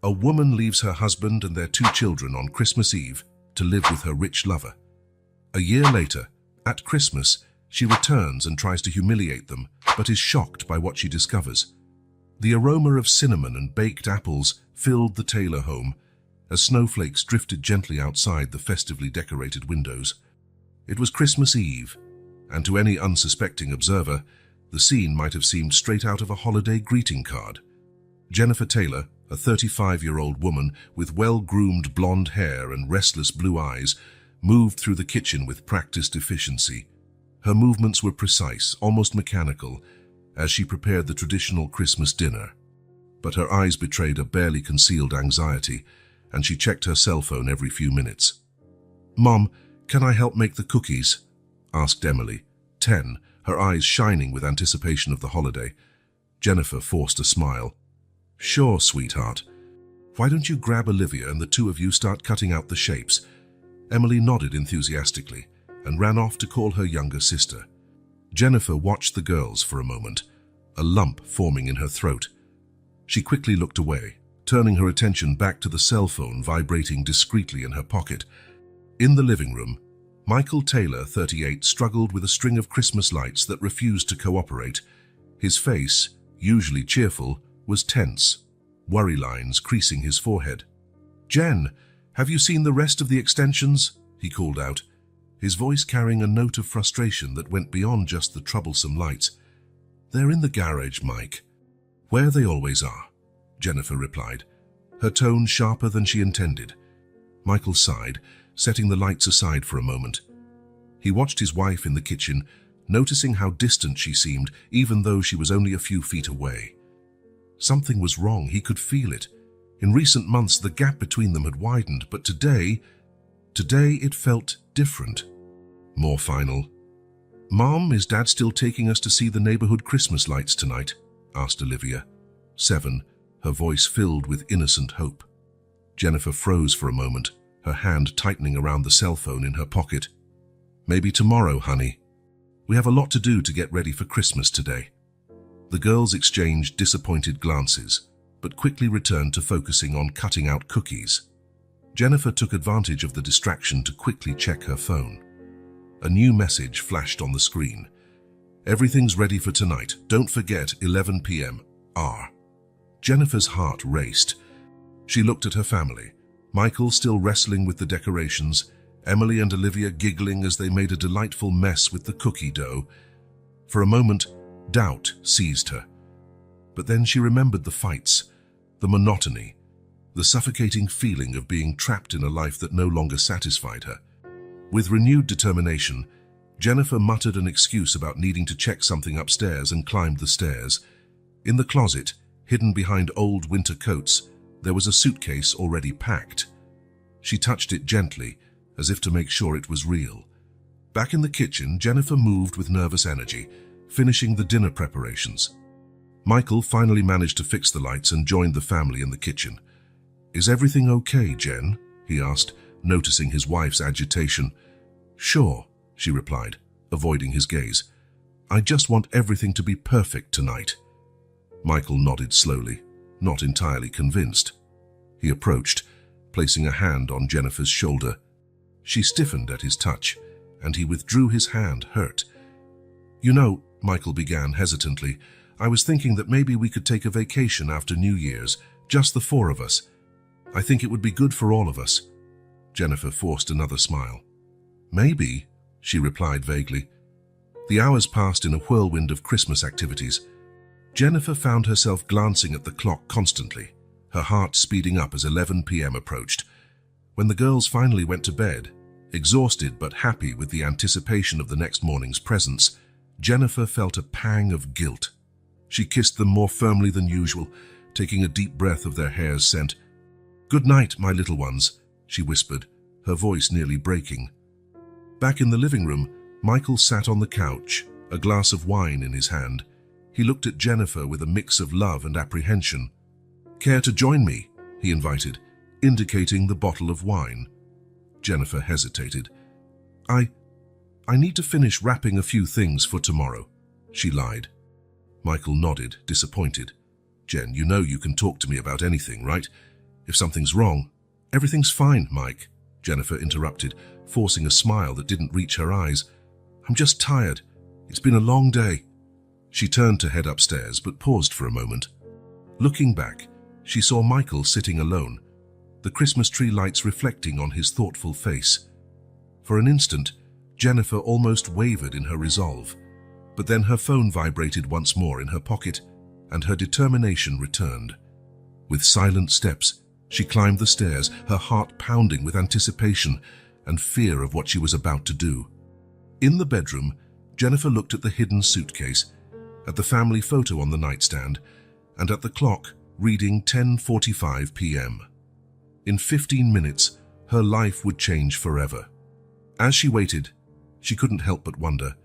A woman leaves her husband and their 2 children on Christmas Eve to live with her rich lover. A year later, at Christmas, she returns and tries to humiliate them, but is shocked by what she discovers. The aroma of cinnamon and baked apples filled the Taylor home as snowflakes drifted gently outside the festively decorated windows. It was Christmas Eve, and to any unsuspecting observer, the scene might have seemed straight out of a holiday greeting card. Jennifer Taylor, a 35-year-old woman with well-groomed blonde hair and restless blue eyes, moved through the kitchen with practiced efficiency. Her movements were precise, almost mechanical, as she prepared the traditional Christmas dinner. But her eyes betrayed a barely concealed anxiety, and she checked her cell phone every few minutes. "Mom, can I help make the cookies?" asked Emily, 10, her eyes shining with anticipation of the holiday. Jennifer forced a smile. "Sure, sweetheart. Why don't you grab Olivia and the 2 of you start cutting out the shapes?" Emily nodded enthusiastically and ran off to call her younger sister. Jennifer watched the girls for a moment, a lump forming in her throat. She quickly looked away, turning her attention back to the cell phone vibrating discreetly in her pocket. In the living room, Michael Taylor, 38, struggled with a string of Christmas lights that refused to cooperate. His face, usually cheerful, was tense, worry lines creasing his forehead. "Jen, have you seen the rest of the extensions?" he called out, his voice carrying a note of frustration that went beyond just the troublesome lights. "They're in the garage, Mike." "Where they always are," Jennifer replied, her tone sharper than she intended. Michael sighed, setting the lights aside for a moment. He watched his wife in the kitchen, noticing how distant she seemed, even though she was only a few feet away. Something was wrong, he could feel it. In recent months, the gap between them had widened, but today it felt different. More final. "Mom, is Dad still taking us to see the neighborhood Christmas lights tonight?" asked Olivia, 7, her voice filled with innocent hope. Jennifer froze for a moment, her hand tightening around the cell phone in her pocket. "Maybe tomorrow, honey. We have a lot to do to get ready for Christmas today." The girls exchanged disappointed glances, but quickly returned to focusing on cutting out cookies. Jennifer took advantage of the distraction to quickly check her phone. A new message flashed on the screen. "Everything's ready for tonight. Don't forget 11 p.m. R." Jennifer's heart raced. She looked at her family, Michael still wrestling with the decorations, Emily and Olivia giggling as they made a delightful mess with the cookie dough. For a moment, doubt seized her. But then she remembered the fights, the monotony, the suffocating feeling of being trapped in a life that no longer satisfied her. With renewed determination, Jennifer muttered an excuse about needing to check something upstairs and climbed the stairs. In the closet, hidden behind old winter coats, there was a suitcase already packed. She touched it gently, as if to make sure it was real. Back in the kitchen, Jennifer moved with nervous energy, finishing the dinner preparations. Michael finally managed to fix the lights and joined the family in the kitchen. "Is everything okay, Jen?" he asked, noticing his wife's agitation. "Sure," she replied, avoiding his gaze. "I just want everything to be perfect tonight." Michael nodded slowly, not entirely convinced. He approached, placing a hand on Jennifer's shoulder. She stiffened at his touch, and he withdrew his hand, hurt. "You know," Michael began hesitantly, "I was thinking that maybe we could take a vacation after New Year's, just the 4 of us. I think it would be good for all of us." Jennifer forced another smile. "Maybe," she replied vaguely. The hours passed in a whirlwind of Christmas activities. Jennifer found herself glancing at the clock constantly, her heart speeding up as 11 p.m. approached. When the girls finally went to bed, exhausted but happy with the anticipation of the next morning's presents, Jennifer felt a pang of guilt. She kissed them more firmly than usual, taking a deep breath of their hair's scent. "Good night, my little ones," she whispered, her voice nearly breaking. Back in the living room, Michael sat on the couch, a glass of wine in his hand. He looked at Jennifer with a mix of love and apprehension. "Care to join me?" he invited, indicating the bottle of wine. Jennifer hesitated. I need to finish wrapping a few things for tomorrow," she lied. Michael nodded, disappointed. "Jen, you know you can talk to me about anything, right? If something's wrong, everything's fine, Mike, Jennifer interrupted, forcing a smile that didn't reach her eyes. I'm just tired. It's been a long day. She turned to head upstairs, but paused for a moment. Looking back, she saw Michael sitting alone, the Christmas tree lights reflecting on his thoughtful face. For an instant, Jennifer almost wavered in her resolve, but then her phone vibrated once more in her pocket, and her determination returned. With silent steps, she climbed the stairs, her heart pounding with anticipation and fear of what she was about to do. In the bedroom, Jennifer looked at the hidden suitcase, at the family photo on the nightstand, and at the clock reading 10:45 p.m. In 15 minutes, her life would change forever. As she waited, she couldn't help but wonder,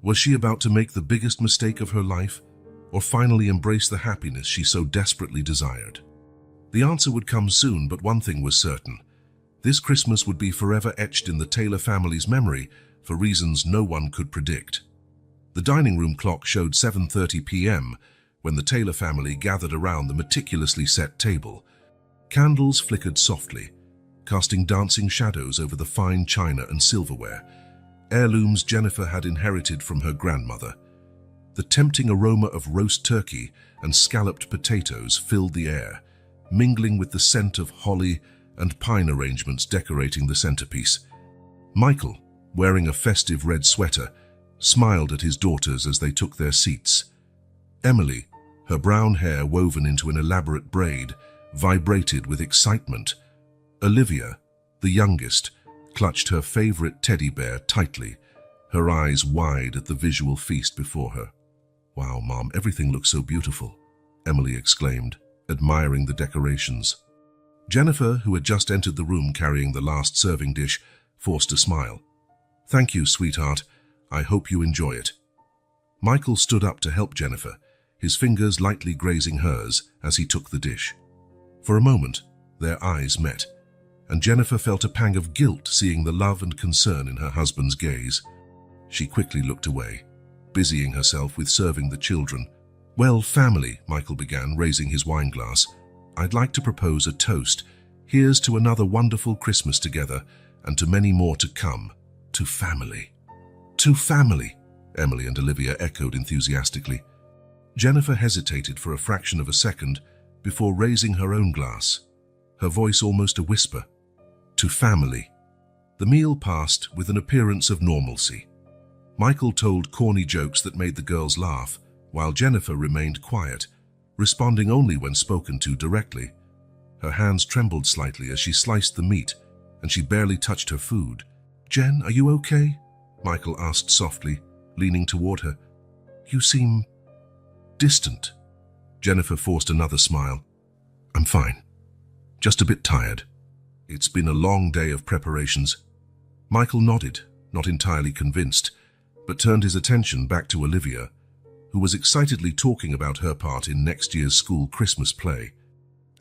was she about to make the biggest mistake of her life, or finally embrace the happiness she so desperately desired? The answer would come soon, but one thing was certain. This Christmas would be forever etched in the Taylor family's memory for reasons no one could predict. The dining room clock showed 7:30 p.m. when the Taylor family gathered around the meticulously set table. Candles flickered softly, casting dancing shadows over the fine china and silverware, heirlooms Jennifer had inherited from her grandmother. The tempting aroma of roast turkey and scalloped potatoes filled the air, mingling with the scent of holly and pine arrangements decorating the centerpiece. Michael, wearing a festive red sweater, smiled at his daughters as they took their seats. Emily, her brown hair woven into an elaborate braid, vibrated with excitement. Olivia, the youngest, clutched her favorite teddy bear tightly, her eyes wide at the visual feast before her. "Wow, Mom, everything looks so beautiful," Emily exclaimed, admiring the decorations. Jennifer, who had just entered the room carrying the last serving dish, forced a smile. "Thank you, sweetheart. I hope you enjoy it." Michael stood up to help Jennifer, his fingers lightly grazing hers as he took the dish. For a moment, their eyes met, and Jennifer felt a pang of guilt seeing the love and concern in her husband's gaze. She quickly looked away, busying herself with serving the children. "Well, family," Michael began, raising his wine glass, "I'd like to propose a toast. Here's to another wonderful Christmas together, and to many more to come. To family." "To family," Emily and Olivia echoed enthusiastically. Jennifer hesitated for a fraction of a second before raising her own glass, her voice almost a whisper. "To family." The meal passed with an appearance of normalcy. Michael told corny jokes that made the girls laugh, while Jennifer remained quiet, responding only when spoken to directly. Her hands trembled slightly as she sliced the meat, and she barely touched her food. "Jen, are you okay?" Michael asked softly, leaning toward her. "You seem distant." Jennifer forced another smile. "I'm fine. Just a bit tired. It's been a long day of preparations." Michael nodded, not entirely convinced, but turned his attention back to Olivia, who was excitedly talking about her part in next year's school Christmas play.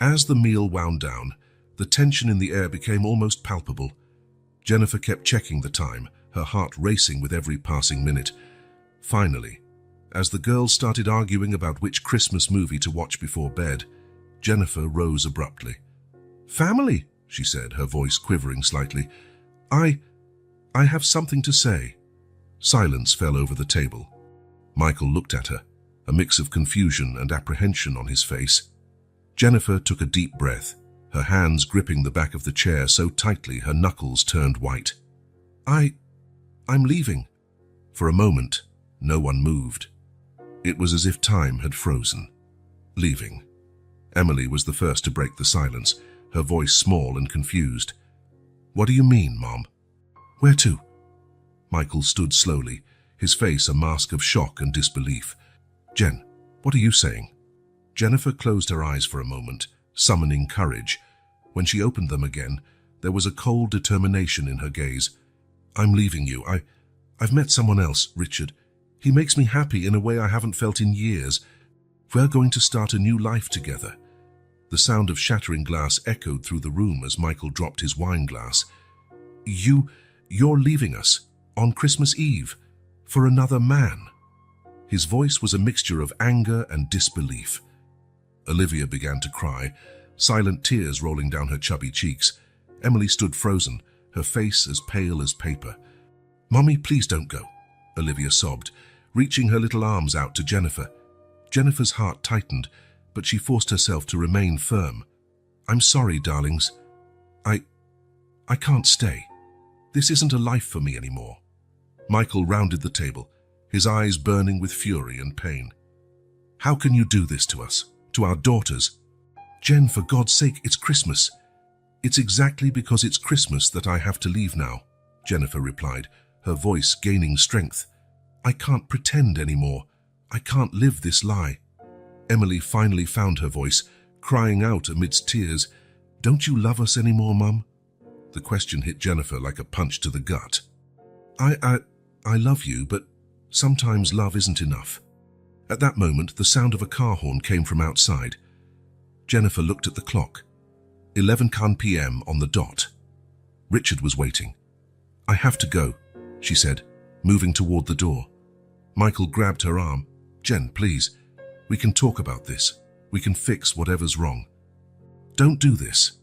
As the meal wound down, the tension in the air became almost palpable. Jennifer kept checking the time, her heart racing with every passing minute. Finally, as the girls started arguing about which Christmas movie to watch before bed, Jennifer rose abruptly. "Family," she said, her voice quivering slightly. I have something to say." Silence fell over the table. Michael looked at her, a mix of confusion and apprehension on his face. Jennifer took a deep breath, her hands gripping the back of the chair so tightly her knuckles turned white. I'm leaving." For a moment, no one moved. It was as if time had frozen. "Leaving." Emily was the first to break the silence, her voice small and confused. "What do you mean, Mom?" "Where to?" Michael stood slowly, his face a mask of shock and disbelief. "Jen, what are you saying?" Jennifer closed her eyes for a moment, summoning courage. When she opened them again, there was a cold determination in her gaze. "I'm leaving you. I've met someone else, Richard. He makes me happy in a way I haven't felt in years. We're going to start a new life together." The sound of shattering glass echoed through the room as Michael dropped his wine glass. You're leaving us on Christmas Eve for another man." His voice was a mixture of anger and disbelief. Olivia began to cry, silent tears rolling down her chubby cheeks. Emily stood frozen, her face as pale as paper. "Mommy, please don't go," Olivia sobbed, reaching her little arms out to Jennifer. Jennifer's heart tightened, but she forced herself to remain firm. "I'm sorry, darlings. I can't stay. This isn't a life for me anymore." Michael rounded the table, his eyes burning with fury and pain. "How can you do this to us, to our daughters?" "Jen, for God's sake, it's Christmas." "It's exactly because it's Christmas that I have to leave now," Jennifer replied, her voice gaining strength. "I can't pretend anymore. I can't live this lie." Emily finally found her voice, crying out amidst tears, "Don't you love us anymore, Mum?" The question hit Jennifer like a punch to the gut. I love you, but sometimes love isn't enough." At that moment, the sound of a car horn came from outside. Jennifer looked at the clock. 11 p.m. on the dot. Richard was waiting. "I have to go," she said, moving toward the door. Michael grabbed her arm. "Jen, please. We can talk about this. We can fix whatever's wrong." "Don't do this."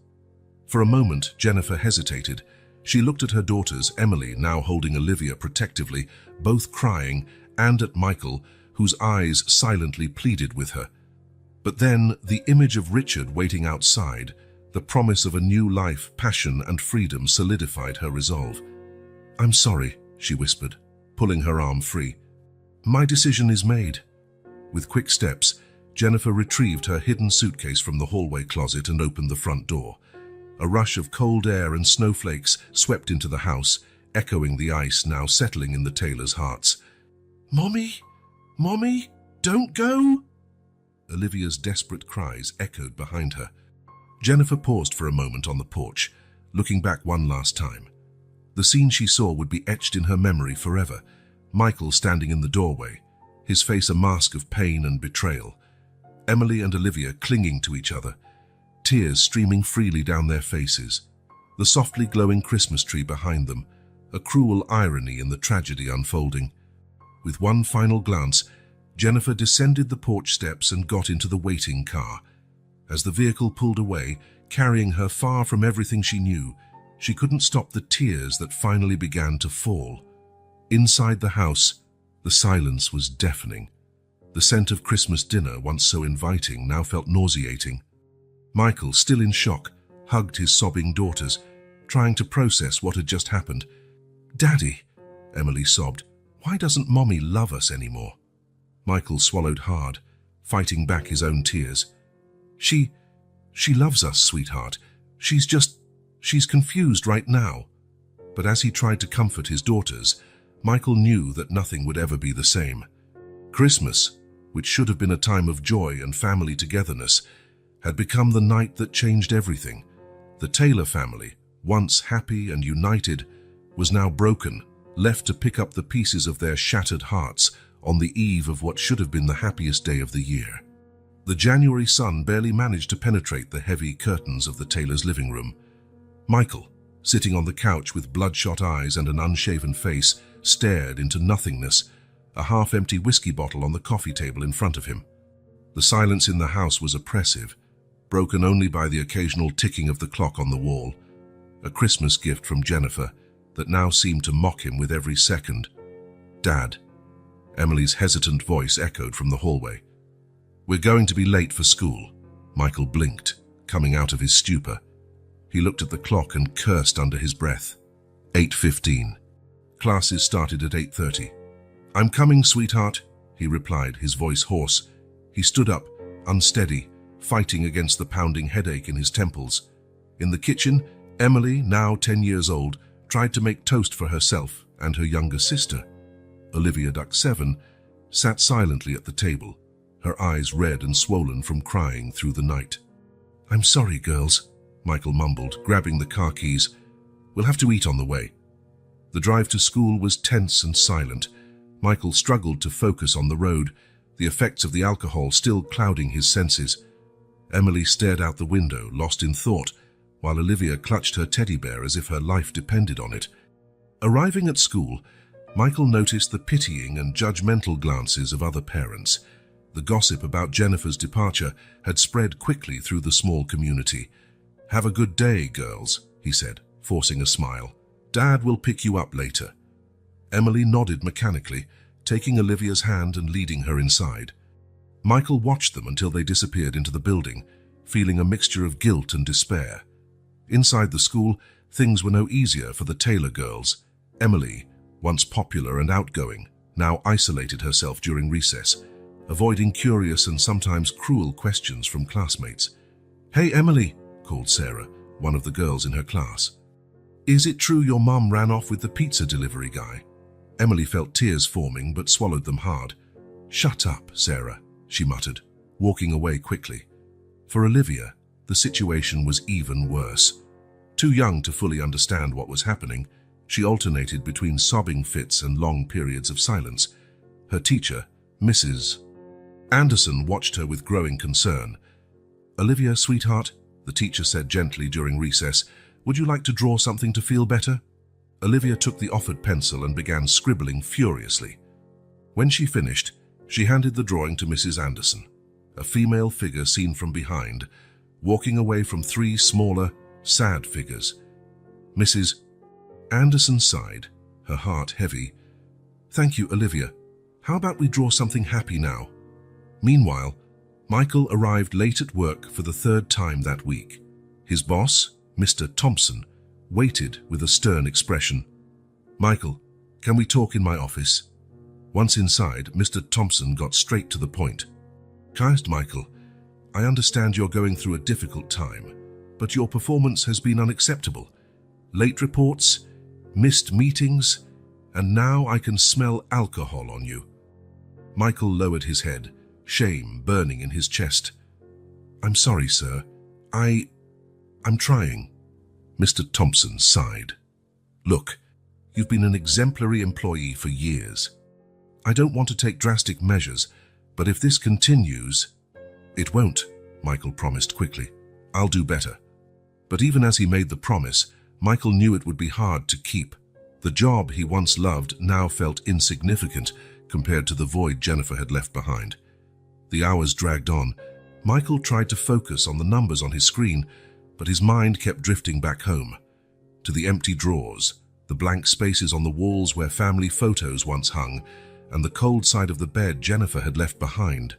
For a moment, Jennifer hesitated. She looked at her daughters, Emily now holding Olivia protectively, both crying, and at Michael, whose eyes silently pleaded with her. But then, the image of Richard waiting outside, the promise of a new life, passion, and freedom solidified her resolve. "I'm sorry," she whispered, pulling her arm free. "My decision is made." With quick steps, Jennifer retrieved her hidden suitcase from the hallway closet and opened the front door. A rush of cold air and snowflakes swept into the house, echoing the ice now settling in the Taylors' hearts. "Mommy? Mommy? Don't go!" Olivia's desperate cries echoed behind her. Jennifer paused for a moment on the porch, looking back one last time. The scene she saw would be etched in her memory forever. Michael standing in the doorway, his face a mask of pain and betrayal. Emily and Olivia clinging to each other, tears streaming freely down their faces. The softly glowing Christmas tree behind them, a cruel irony in the tragedy unfolding. With one final glance, Jennifer descended the porch steps and got into the waiting car. As the vehicle pulled away, carrying her far from everything she knew, she couldn't stop the tears that finally began to fall. Inside the house, the silence was deafening. The scent of Christmas dinner, once so inviting, now felt nauseating. Michael, still in shock, hugged his sobbing daughters, trying to process what had just happened. "Daddy," Emily sobbed, "why doesn't Mommy love us anymore?" Michael swallowed hard, fighting back his own tears. She loves us, sweetheart. She's confused right now." But as he tried to comfort his daughters, Michael knew that nothing would ever be the same. Christmas, which should have been a time of joy and family togetherness, had become the night that changed everything. The Taylor family, once happy and united, was now broken, left to pick up the pieces of their shattered hearts on the eve of what should have been the happiest day of the year. The January sun barely managed to penetrate the heavy curtains of the Taylors' living room. Michael, sitting on the couch with bloodshot eyes and an unshaven face, stared into nothingness, a half-empty whiskey bottle on the coffee table in front of him. The silence in the house was oppressive, broken only by the occasional ticking of the clock on the wall, a Christmas gift from Jennifer that now seemed to mock him with every second. "Dad," Emily's hesitant voice echoed from the hallway. "We're going to be late for school." Michael blinked, coming out of his stupor. He looked at the clock and cursed under his breath. 8:15. Classes started at 8:30. "I'm coming, sweetheart," he replied, his voice hoarse. He stood up, unsteady, fighting against the pounding headache in his temples. In the kitchen, Emily, now 10 years old, tried to make toast for herself and her younger sister. Olivia, Duck 7, sat silently at the table, her eyes red and swollen from crying through the night. "I'm sorry, girls," Michael mumbled, grabbing the car keys. "We'll have to eat on the way." The drive to school was tense and silent. Michael struggled to focus on the road, the effects of the alcohol still clouding his senses. Emily stared out the window, lost in thought, while Olivia clutched her teddy bear as if her life depended on it. Arriving at school, Michael noticed the pitying and judgmental glances of other parents. The gossip about Jennifer's departure had spread quickly through the small community. "Have a good day, girls," he said, forcing a smile. "Dad will pick you up later." Emily nodded mechanically, taking Olivia's hand and leading her inside. Michael watched them until they disappeared into the building, feeling a mixture of guilt and despair. Inside the school, things were no easier for the Taylor girls. Emily, once popular and outgoing, now isolated herself during recess, avoiding curious and sometimes cruel questions from classmates. "Hey, Emily," called Sarah, one of the girls in her class. "Is it true your mum ran off with the pizza delivery guy?" Emily felt tears forming but swallowed them hard. "Shut up, Sarah," she muttered, walking away quickly. For Olivia, the situation was even worse. Too young to fully understand what was happening, she alternated between sobbing fits and long periods of silence. Her teacher, Mrs. Anderson, watched her with growing concern. "Olivia, sweetheart," the teacher said gently during recess, "would you like to draw something to feel better?" Olivia took the offered pencil and began scribbling furiously. When she finished, she handed the drawing to Mrs. Anderson, a female figure seen from behind, walking away from three smaller, sad figures. Mrs. Anderson sighed, her heart heavy. "Thank you, Olivia. How about we draw something happy now?" Meanwhile, Michael arrived late at work for the third time that week. His boss, Mr. Thompson, waited with a stern expression. "Michael, can we talk in my office?" Once inside, Mr. Thompson got straight to the point. "Kind Michael, I understand you're going through a difficult time, but your performance has been unacceptable. Late reports, missed meetings, and now I can smell alcohol on you." Michael lowered his head, shame burning in his chest. "I'm sorry, sir. I'm trying." Mr. Thompson sighed. "Look, you've been an exemplary employee for years. I don't want to take drastic measures, but if this continues—" "It won't," Michael promised quickly. "I'll do better." But even as he made the promise, Michael knew it would be hard to keep. The job he once loved now felt insignificant compared to the void Jennifer had left behind. The hours dragged on. Michael tried to focus on the numbers on his screen, but his mind kept drifting back home, to the empty drawers, the blank spaces on the walls where family photos once hung, and the cold side of the bed Jennifer had left behind.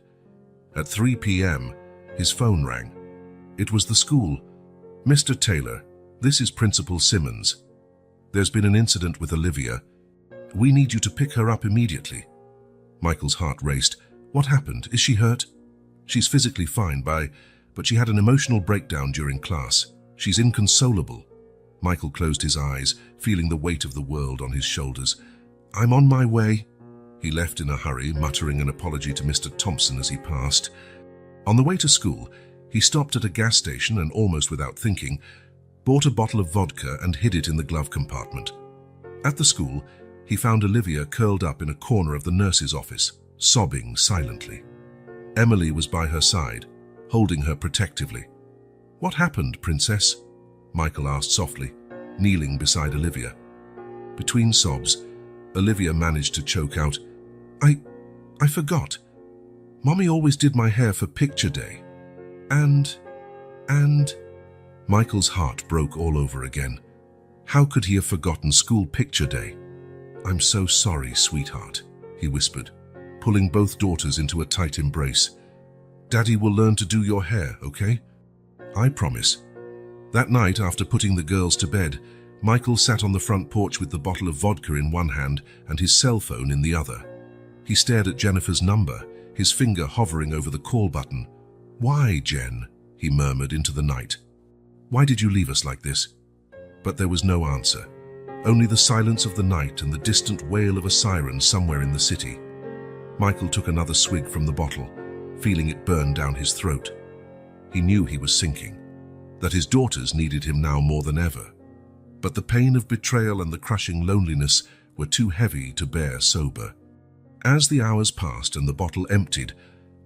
At 3 p.m., his phone rang. It was the school. "Mr. Taylor, this is Principal Simmons. There's been an incident with Olivia. We need you to pick her up immediately." Michael's heart raced. "What happened? Is she hurt?" "She's physically fine, but she had an emotional breakdown during class. She's inconsolable." Michael closed his eyes, feeling the weight of the world on his shoulders. "I'm on my way." He left in a hurry, muttering an apology to Mr. Thompson as he passed. On the way to school, he stopped at a gas station and, almost without thinking, bought a bottle of vodka and hid it in the glove compartment. At the school, he found Olivia curled up in a corner of the nurse's office, sobbing silently. Emily was by her side, holding her protectively. "What happened, Princess?" Michael asked softly, kneeling beside Olivia. Between sobs, Olivia managed to choke out, I forgot. Mommy always did my hair for picture day. And... Michael's heart broke all over again. How could he have forgotten school picture day? "I'm so sorry, sweetheart," he whispered, pulling both daughters into a tight embrace. "Daddy will learn to do your hair, okay? I promise." That night, after putting the girls to bed, Michael sat on the front porch with the bottle of vodka in one hand and his cell phone in the other. He stared at Jennifer's number, his finger hovering over the call button. "Why, Jen?" he murmured into the night. "Why did you leave us like this?" But there was no answer, only the silence of the night and the distant wail of a siren somewhere in the city. Michael took another swig from the bottle, feeling it burn down his throat. He knew he was sinking, that his daughters needed him now more than ever. But the pain of betrayal and the crushing loneliness were too heavy to bear sober. As the hours passed and the bottle emptied,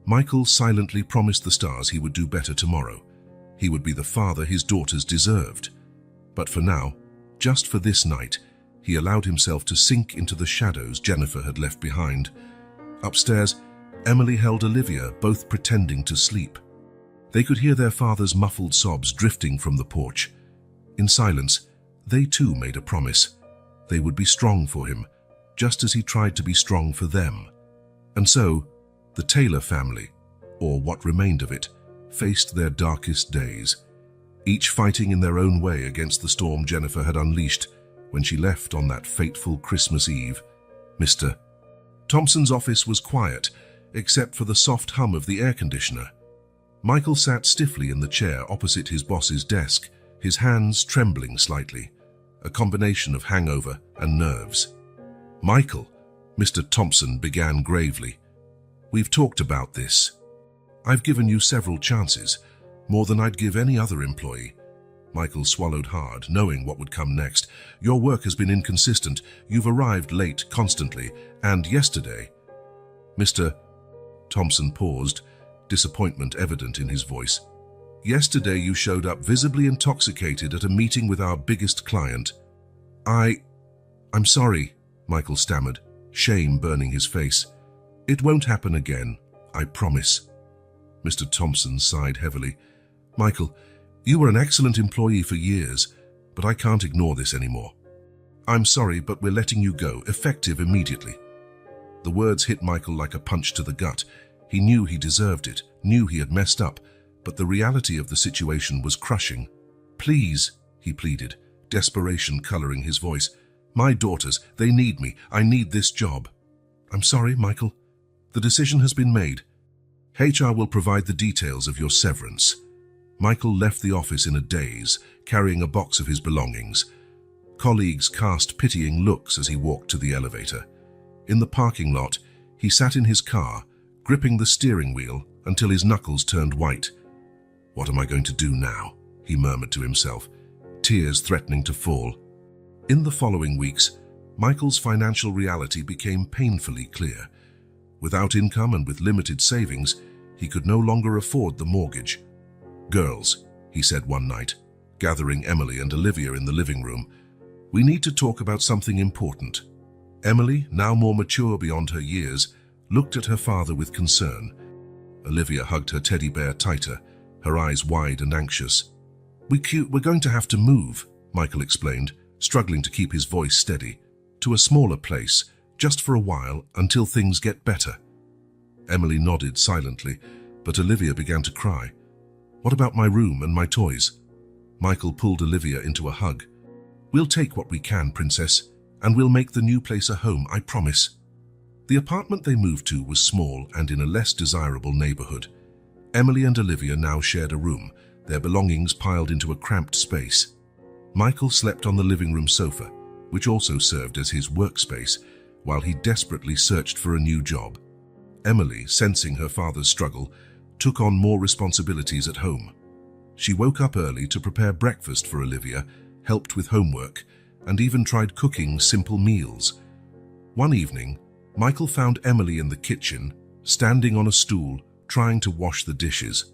Michael silently promised the stars he would do better tomorrow. He would be the father his daughters deserved. But for now, just for this night, he allowed himself to sink into the shadows Jennifer had left behind. Upstairs, Emily held Olivia, both pretending to sleep. They could hear their father's muffled sobs drifting from the porch. In silence, they too made a promise. They would be strong for him, just as he tried to be strong for them. And so, the Taylor family, or what remained of it, faced their darkest days, each fighting in their own way against the storm Jennifer had unleashed when she left on that fateful Christmas Eve. Mr. Thompson's office was quiet, except for the soft hum of the air conditioner. Michael sat stiffly in the chair opposite his boss's desk, his hands trembling slightly, a combination of hangover and nerves. "Michael," Mr. Thompson began gravely, "we've talked about this. I've given you several chances, more than I'd give any other employee." Michael swallowed hard, knowing what would come next. "Your work has been inconsistent. You've arrived late constantly, and yesterday—" Mr. Thompson paused, disappointment evident in his voice. "Yesterday you showed up visibly intoxicated at a meeting with our biggest client." I'm sorry," Michael stammered, shame burning his face. "It won't happen again, I promise." Mr. Thompson sighed heavily. "Michael, you were an excellent employee for years, but I can't ignore this anymore. I'm sorry, but we're letting you go, effective immediately." The words hit Michael like a punch to the gut. He knew he deserved it, knew he had messed up, but the reality of the situation was crushing. "Please," he pleaded, desperation coloring his voice. "My daughters, they need me. I need this job." "I'm sorry, Michael. The decision has been made. HR will provide the details of your severance." Michael left the office in a daze, carrying a box of his belongings. Colleagues cast pitying looks as he walked to the elevator. In the parking lot, he sat in his car, gripping the steering wheel until his knuckles turned white. "What am I going to do now?" he murmured to himself, tears threatening to fall. In the following weeks, Michael's financial reality became painfully clear. Without income and with limited savings, he could no longer afford the mortgage. "Girls," he said one night, gathering Emily and Olivia in the living room, "we need to talk about something important." Emily, now more mature beyond her years, looked at her father with concern. Olivia hugged her teddy bear tighter, her eyes wide and anxious. We're going to have to move," Michael explained, struggling to keep his voice steady, "to a smaller place, just for a while, until things get better." Emily nodded silently, but Olivia began to cry. "What about my room and my toys?" Michael pulled Olivia into a hug. "We'll take what we can, Princess, and we'll make the new place a home, I promise." The apartment they moved to was small and in a less desirable neighborhood. Emily and Olivia now shared a room, their belongings piled into a cramped space. Michael slept on the living room sofa, which also served as his workspace, while he desperately searched for a new job. Emily, sensing her father's struggle, took on more responsibilities at home. She woke up early to prepare breakfast for Olivia, helped with homework, and even tried cooking simple meals. One evening, Michael found Emily in the kitchen, standing on a stool, trying to wash the dishes.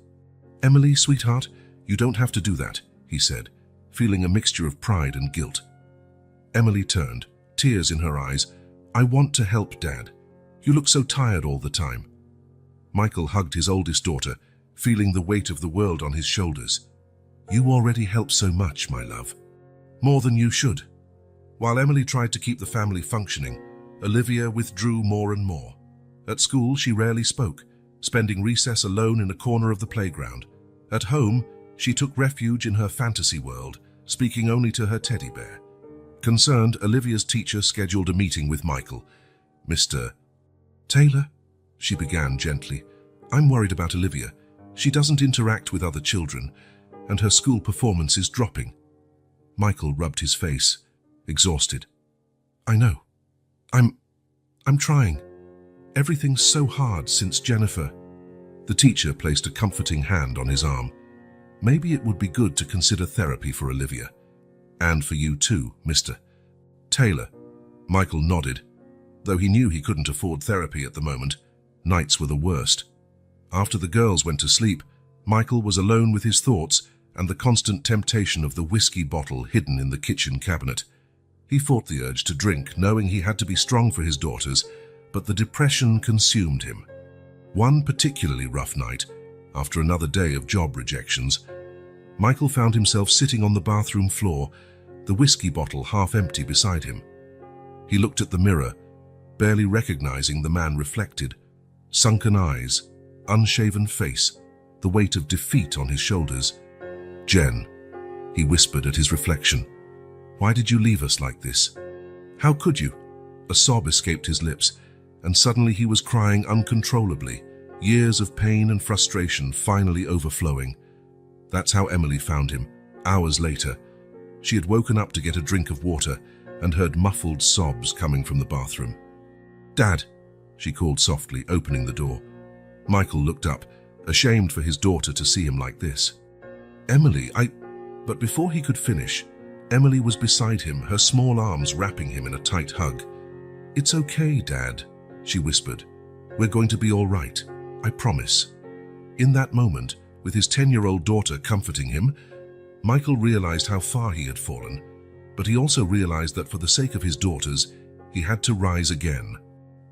"Emily, sweetheart, you don't have to do that," he said, feeling a mixture of pride and guilt. Emily turned, tears in her eyes. "I want to help, Dad. You look so tired all the time." Michael hugged his oldest daughter, feeling the weight of the world on his shoulders. "You already help so much, my love. More than you should." While Emily tried to keep the family functioning, Olivia withdrew more and more. At school, she rarely spoke, spending recess alone in a corner of the playground. At home, she took refuge in her fantasy world, speaking only to her teddy bear. Concerned, Olivia's teacher scheduled a meeting with Michael. "Mr. Taylor," she began gently, "I'm worried about Olivia. She doesn't interact with other children, and her school performance is dropping." Michael rubbed his face, exhausted. "I know. I'm trying. Everything's so hard since Jennifer." The teacher placed a comforting hand on his arm. "Maybe it would be good to consider therapy for Olivia. And for you too, Mr. Taylor." Michael nodded. Though he knew he couldn't afford therapy at the moment, nights were the worst. After the girls went to sleep, Michael was alone with his thoughts and the constant temptation of the whiskey bottle hidden in the kitchen cabinet. He fought the urge to drink, knowing he had to be strong for his daughters, but the depression consumed him. One particularly rough night, after another day of job rejections, Michael found himself sitting on the bathroom floor, the whiskey bottle half empty beside him. He looked at the mirror, barely recognizing the man reflected. Sunken eyes, unshaven face, the weight of defeat on his shoulders. "Jen," he whispered at his reflection, "why did you leave us like this? How could you?" A sob escaped his lips, and suddenly he was crying uncontrollably, years of pain and frustration finally overflowing. That's how Emily found him, hours later. She had woken up to get a drink of water and heard muffled sobs coming from the bathroom. "Dad," she called softly, opening the door. Michael looked up, ashamed for his daughter to see him like this. "Emily, But before he could finish, Emily was beside him, her small arms wrapping him in a tight hug. "It's okay, Dad," she whispered. "We're going to be all right, I promise." In that moment, with his 10-year-old daughter comforting him, Michael realized how far he had fallen, but he also realized that for the sake of his daughters, he had to rise again.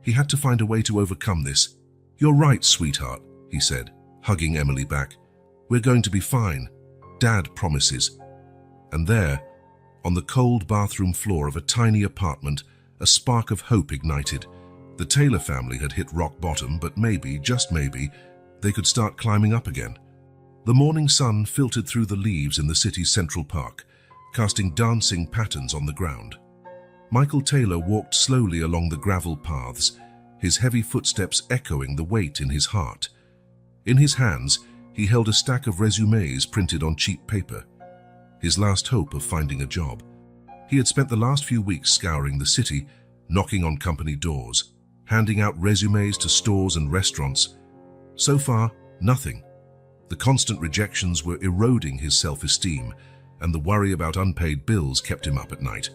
He had to find a way to overcome this. "You're right, sweetheart," he said, hugging Emily back. "We're going to be fine. Dad promises." And there, on the cold bathroom floor of a tiny apartment, a spark of hope ignited. The Taylor family had hit rock bottom, but maybe, just maybe, they could start climbing up again. The morning sun filtered through the leaves in the city's Central Park, casting dancing patterns on the ground. Michael Taylor walked slowly along the gravel paths, his heavy footsteps echoing the weight in his heart. In his hands, he held a stack of resumes printed on cheap paper, his last hope of finding a job. He had spent the last few weeks scouring the city, knocking on company doors, handing out resumes to stores and restaurants. So far, nothing. The constant rejections were eroding his self-esteem, and the worry about unpaid bills kept him up at night.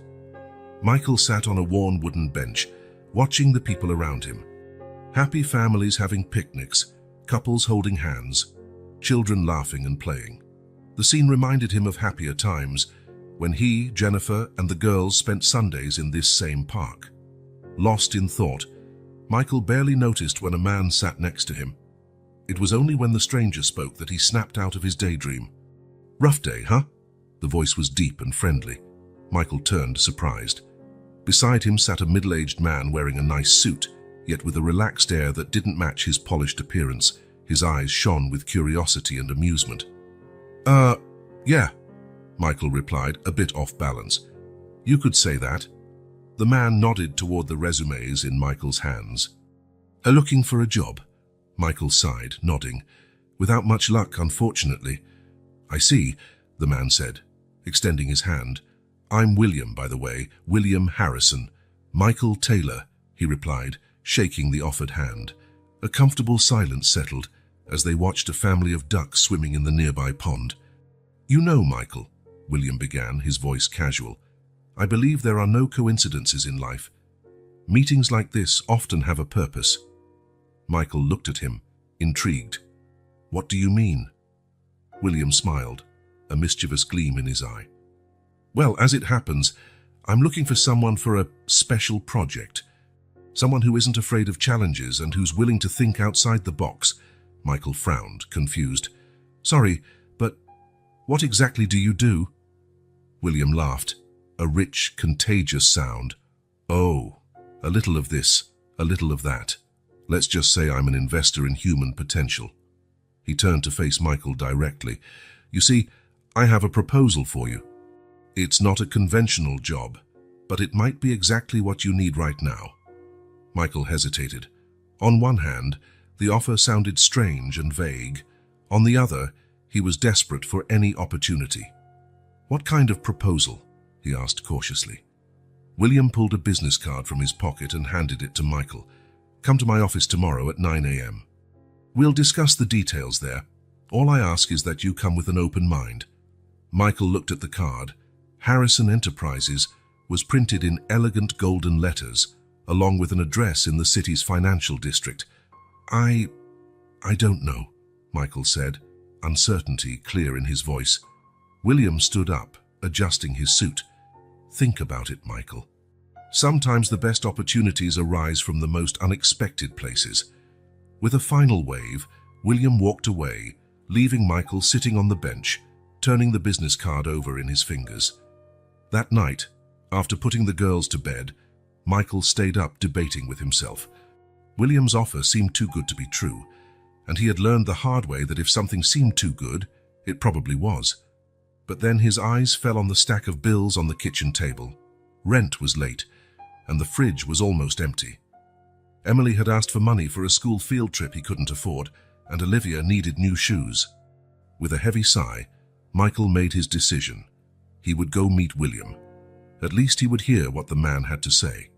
Michael sat on a worn wooden bench, watching the people around him. Happy families having picnics, couples holding hands, children laughing and playing. The scene reminded him of happier times, when he, Jennifer, and the girls spent Sundays in this same park. Lost in thought, Michael barely noticed when a man sat next to him. It was only when the stranger spoke that he snapped out of his daydream. "Rough day, huh?" The voice was deep and friendly. Michael turned, surprised. Beside him sat a middle-aged man wearing a nice suit, yet with a relaxed air that didn't match his polished appearance. His eyes shone with curiosity and amusement. Yeah," Michael replied, a bit off balance. "You could say that." The man nodded toward the resumes in Michael's hands. "Looking for a job?" Michael sighed, nodding. "Without much luck, unfortunately." "I see," the man said, extending his hand. "I'm William, by the way, William Harrison." "Michael Taylor," he replied, shaking the offered hand. A comfortable silence settled as they watched a family of ducks swimming in the nearby pond. "You know, Michael," William began, his voice casual, "I believe there are no coincidences in life. Meetings like this often have a purpose." Michael looked at him, intrigued. "What do you mean?" William smiled, a mischievous gleam in his eye. "Well, as it happens, I'm looking for someone for a special project. Someone who isn't afraid of challenges and who's willing to think outside the box." Michael frowned, confused. "Sorry, but what exactly do you do?" William laughed, a rich, contagious sound. "Oh, a little of this, a little of that. Let's just say I'm an investor in human potential." He turned to face Michael directly. "You see, I have a proposal for you. It's not a conventional job, but it might be exactly what you need right now." Michael hesitated. On one hand, the offer sounded strange and vague. On the other, he was desperate for any opportunity. "What kind of proposal?" he asked cautiously. William pulled a business card from his pocket and handed it to Michael. "Come to my office tomorrow at 9 a.m. We'll discuss the details there. All I ask is that you come with an open mind." Michael looked at the card. Harrison Enterprises was printed in elegant golden letters, along with an address in the city's financial district. I don't know," Michael said, uncertainty clear in his voice. William stood up, adjusting his suit. "Think about it, Michael. Sometimes the best opportunities arise from the most unexpected places. With a final wave, William walked away, leaving Michael sitting on the bench, turning the business card over in his fingers. That night, after putting the girls to bed, Michael stayed up debating with himself. William's offer seemed too good to be true, and he had learned the hard way that if something seemed too good, it probably was. But then his eyes fell on the stack of bills on the kitchen table. Rent was late, and the fridge was almost empty. Emily had asked for money for a school field trip he couldn't afford, and Olivia needed new shoes. With a heavy sigh, Michael made his decision. He would go meet William. At least he would hear what the man had to say.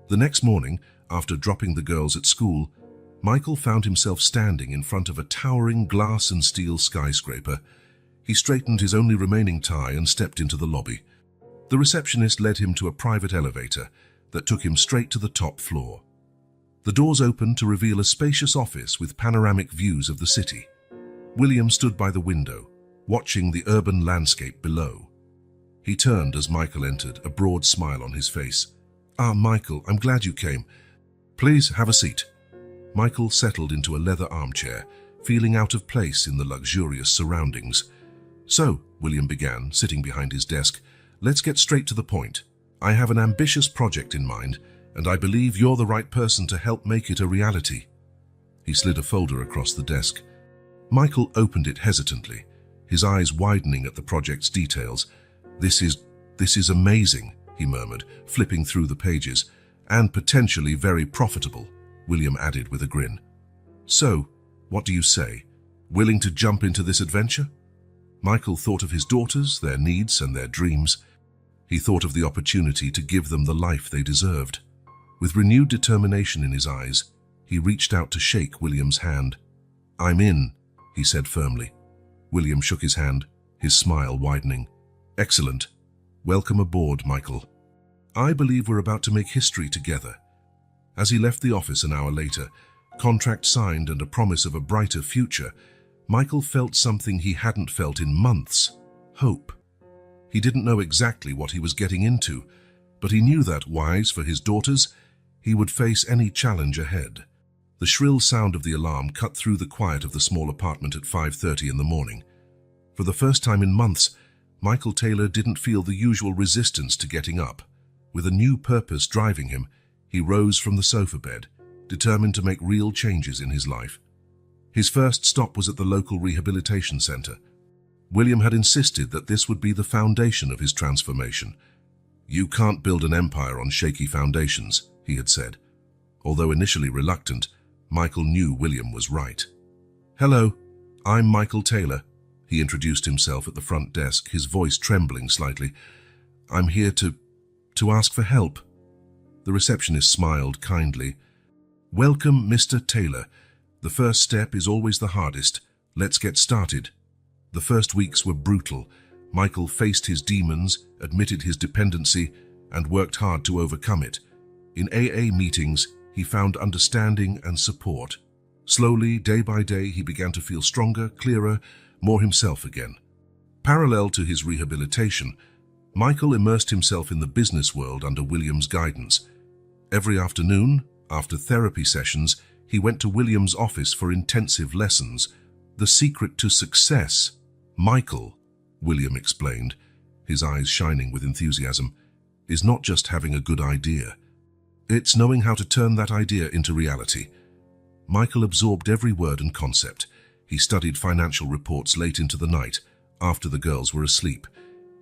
The next morning, after dropping the girls at school, Michael found himself standing in front of a towering glass and steel skyscraper. He straightened his only remaining tie and stepped into the lobby. The receptionist led him to a private elevator that took him straight to the top floor. The doors opened to reveal a spacious office with panoramic views of the city. William stood by the window, watching the urban landscape below. He turned as Michael entered, a broad smile on his face. "Ah, Michael, I'm glad you came. Please have a seat." Michael settled into a leather armchair, feeling out of place in the luxurious surroundings. "So," William began, sitting behind his desk, "let's get straight to the point. I have an ambitious project in mind, and I believe you're the right person to help make it a reality." He slid a folder across the desk. Michael opened it hesitantly, his eyes widening at the project's details. This is amazing," he murmured, flipping through the pages. "And potentially very profitable," William added with a grin. "So, what do you say? Willing to jump into this adventure?" Michael thought of his daughters, their needs and their dreams. He thought of the opportunity to give them the life they deserved. With renewed determination in his eyes, he reached out to shake William's hand. "I'm in," he said firmly. William shook his hand, his smile widening. "Excellent. Welcome aboard, Michael. I believe we're about to make history together." As he left the office an hour later, contract signed and a promise of a brighter future, Michael felt something he hadn't felt in months: hope. He didn't know exactly what he was getting into, but he knew that, wise for his daughters, he would face any challenge ahead. The shrill sound of the alarm cut through the quiet of the small apartment at 5:30 in the morning. For the first time in months, Michael Taylor didn't feel the usual resistance to getting up. With a new purpose driving him, he rose from the sofa bed, determined to make real changes in his life. His first stop was at the local rehabilitation center. William had insisted that this would be the foundation of his transformation. "You can't build an empire on shaky foundations," he had said. Although initially reluctant, Michael knew William was right. "Hello, I'm Michael Taylor," he introduced himself at the front desk, his voice trembling slightly. "I'm here to ask for help." The receptionist smiled kindly. "Welcome, Mr. Taylor. The first step is always the hardest. Let's get started." The first weeks were brutal. Michael faced his demons, admitted his dependency, and worked hard to overcome it. In AA meetings, he found understanding and support. Slowly, day by day, he began to feel stronger, clearer, more himself again. Parallel to his rehabilitation, Michael immersed himself in the business world under William's guidance. Every afternoon, after therapy sessions, he went to William's office for intensive lessons. "The secret to success, Michael," William explained, his eyes shining with enthusiasm, "is not just having a good idea. It's knowing how to turn that idea into reality." Michael absorbed every word and concept. He studied financial reports late into the night, after the girls were asleep.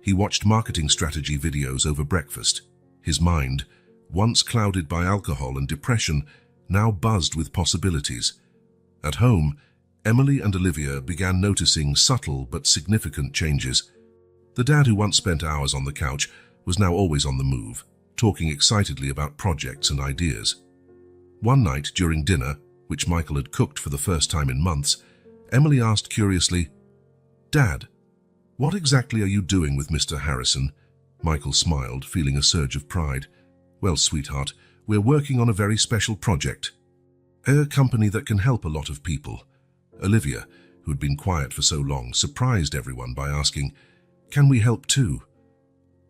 He watched marketing strategy videos over breakfast. His mind, once clouded by alcohol and depression, now buzzed with possibilities. At home, Emily and Olivia began noticing subtle but significant changes. The dad who once spent hours on the couch was now always on the move, talking excitedly about projects and ideas. One night during dinner, which Michael had cooked for the first time in months, Emily asked curiously, "Dad, what exactly are you doing with Mr. Harrison?" Michael smiled, feeling a surge of pride. "Well, sweetheart, we're working on a very special project. A company that can help a lot of people." Olivia, who had been quiet for so long, surprised everyone by asking, "Can we help too?"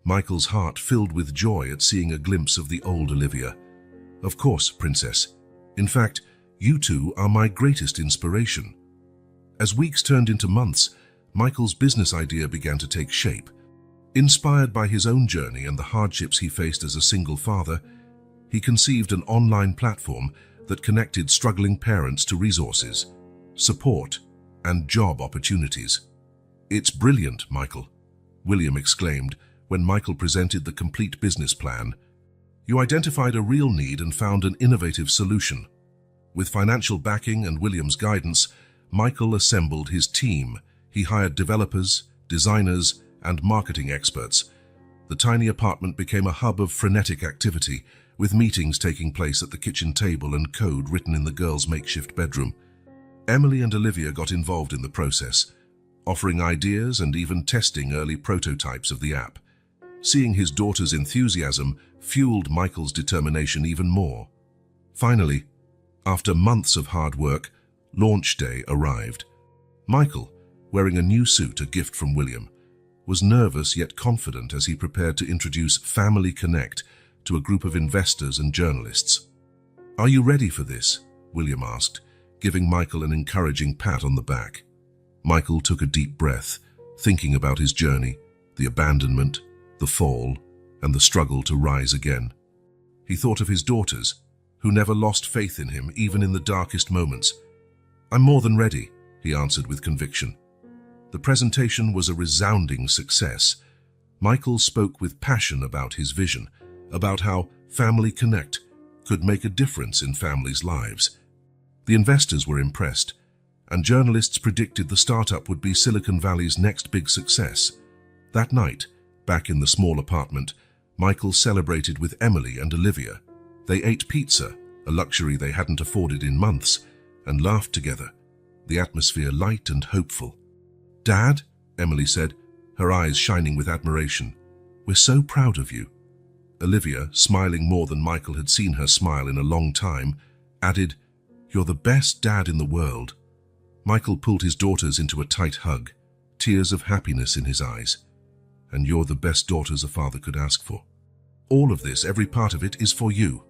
Michael's heart filled with joy at seeing a glimpse of the old Olivia. "Of course, Princess. In fact, You two are my greatest inspiration." As weeks turned into months, Michael's business idea began to take shape. Inspired by his own journey and the hardships he faced as a single father, he conceived an online platform that connected struggling parents to resources, support, and job opportunities. "It's brilliant, Michael," William exclaimed when Michael presented the complete business plan. "You identified a real need and found an innovative solution." With financial backing and William's guidance, Michael assembled his team. He hired developers, designers, and marketing experts. The tiny apartment became a hub of frenetic activity, with meetings taking place at the kitchen table and code written in the girls' makeshift bedroom. Emily and Olivia got involved in the process, offering ideas and even testing early prototypes of the app. Seeing his daughter's enthusiasm fueled Michael's determination even more. Finally, after months of hard work, launch day arrived. Michael, wearing a new suit, a gift from William, was nervous yet confident as he prepared to introduce Family Connect to a group of investors and journalists. "Are you ready for this?" William asked, giving Michael an encouraging pat on the back. Michael took a deep breath, thinking about his journey, the abandonment, the fall, and the struggle to rise again. He thought of his daughters, who never lost faith in him even in the darkest moments. "I'm more than ready," he answered with conviction. The presentation was a resounding success. Michael spoke with passion about his vision, about how Family Connect could make a difference in families' lives. The investors were impressed, and journalists predicted the startup would be Silicon Valley's next big success. That night, back in the small apartment, Michael celebrated with Emily and Olivia. They ate pizza, a luxury they hadn't afforded in months, and laughed together, the atmosphere light and hopeful. "Dad," Emily said, her eyes shining with admiration, "we're so proud of you." Olivia, smiling more than Michael had seen her smile in a long time, added, "You're the best dad in the world." Michael pulled his daughters into a tight hug, tears of happiness in his eyes. "And you're the best daughters a father could ask for. All of this, every part of it, is for you."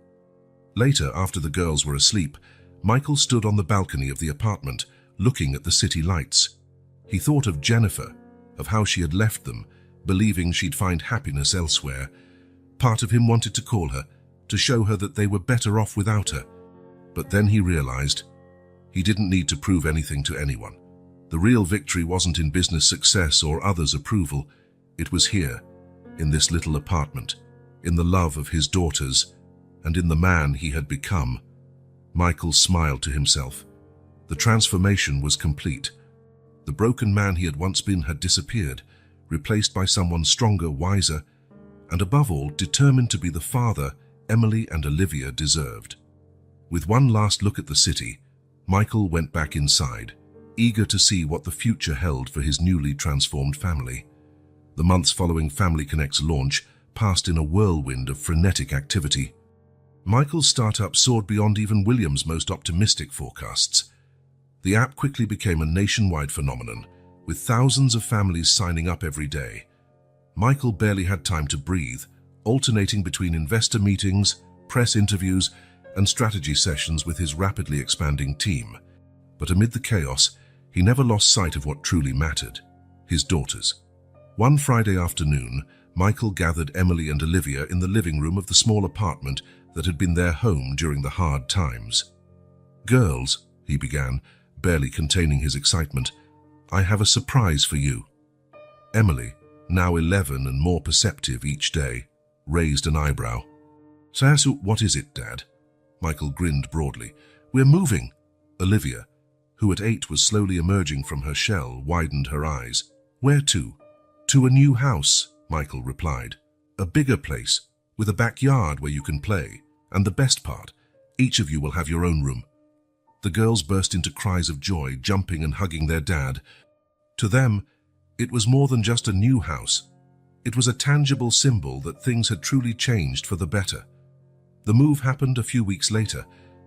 Later, after the girls were asleep, Michael stood on the balcony of the apartment, looking at the city lights. He thought of Jennifer, of how she had left them, believing she'd find happiness elsewhere. Part of him wanted to call her, to show her that they were better off without her. But then he realized he didn't need to prove anything to anyone. The real victory wasn't in business success or others' approval. It was here, in this little apartment, in the love of his daughters, and in the man he had become. Michael smiled to himself. The transformation was complete. The broken man he had once been had disappeared, replaced by someone stronger, wiser, and above all, determined to be the father Emily and Olivia deserved. With one last look at the city, Michael went back inside, eager to see what the future held for his newly transformed family. The months following Family Connect's launch passed in a whirlwind of frenetic activity. Michael's startup soared beyond even William's most optimistic forecasts. The app quickly became a nationwide phenomenon, with thousands of families signing up every day. Michael barely had time to breathe, alternating between investor meetings, press interviews, and strategy sessions with his rapidly expanding team. But amid the chaos, he never lost sight of what truly mattered: his daughters. One Friday afternoon, Michael gathered Emily and Olivia in the living room of the small apartment that had been their home during the hard times. "Girls," he began, barely containing his excitement, "I have a surprise for you." Emily, now 11 and more perceptive each day, raised an eyebrow. "Sayasu, what is it, Dad?" Michael grinned broadly. "We're moving." Olivia, who at 8 was slowly emerging from her shell, widened her eyes. "Where to?" "To a new house," Michael replied. "A bigger place, with a backyard where you can play. And the best part, each of you will have your own room." The girls burst into cries of joy, jumping and hugging their dad. To them, it was more than just a new house. It was a tangible symbol that things had truly changed for the better. The move happened a few weeks later.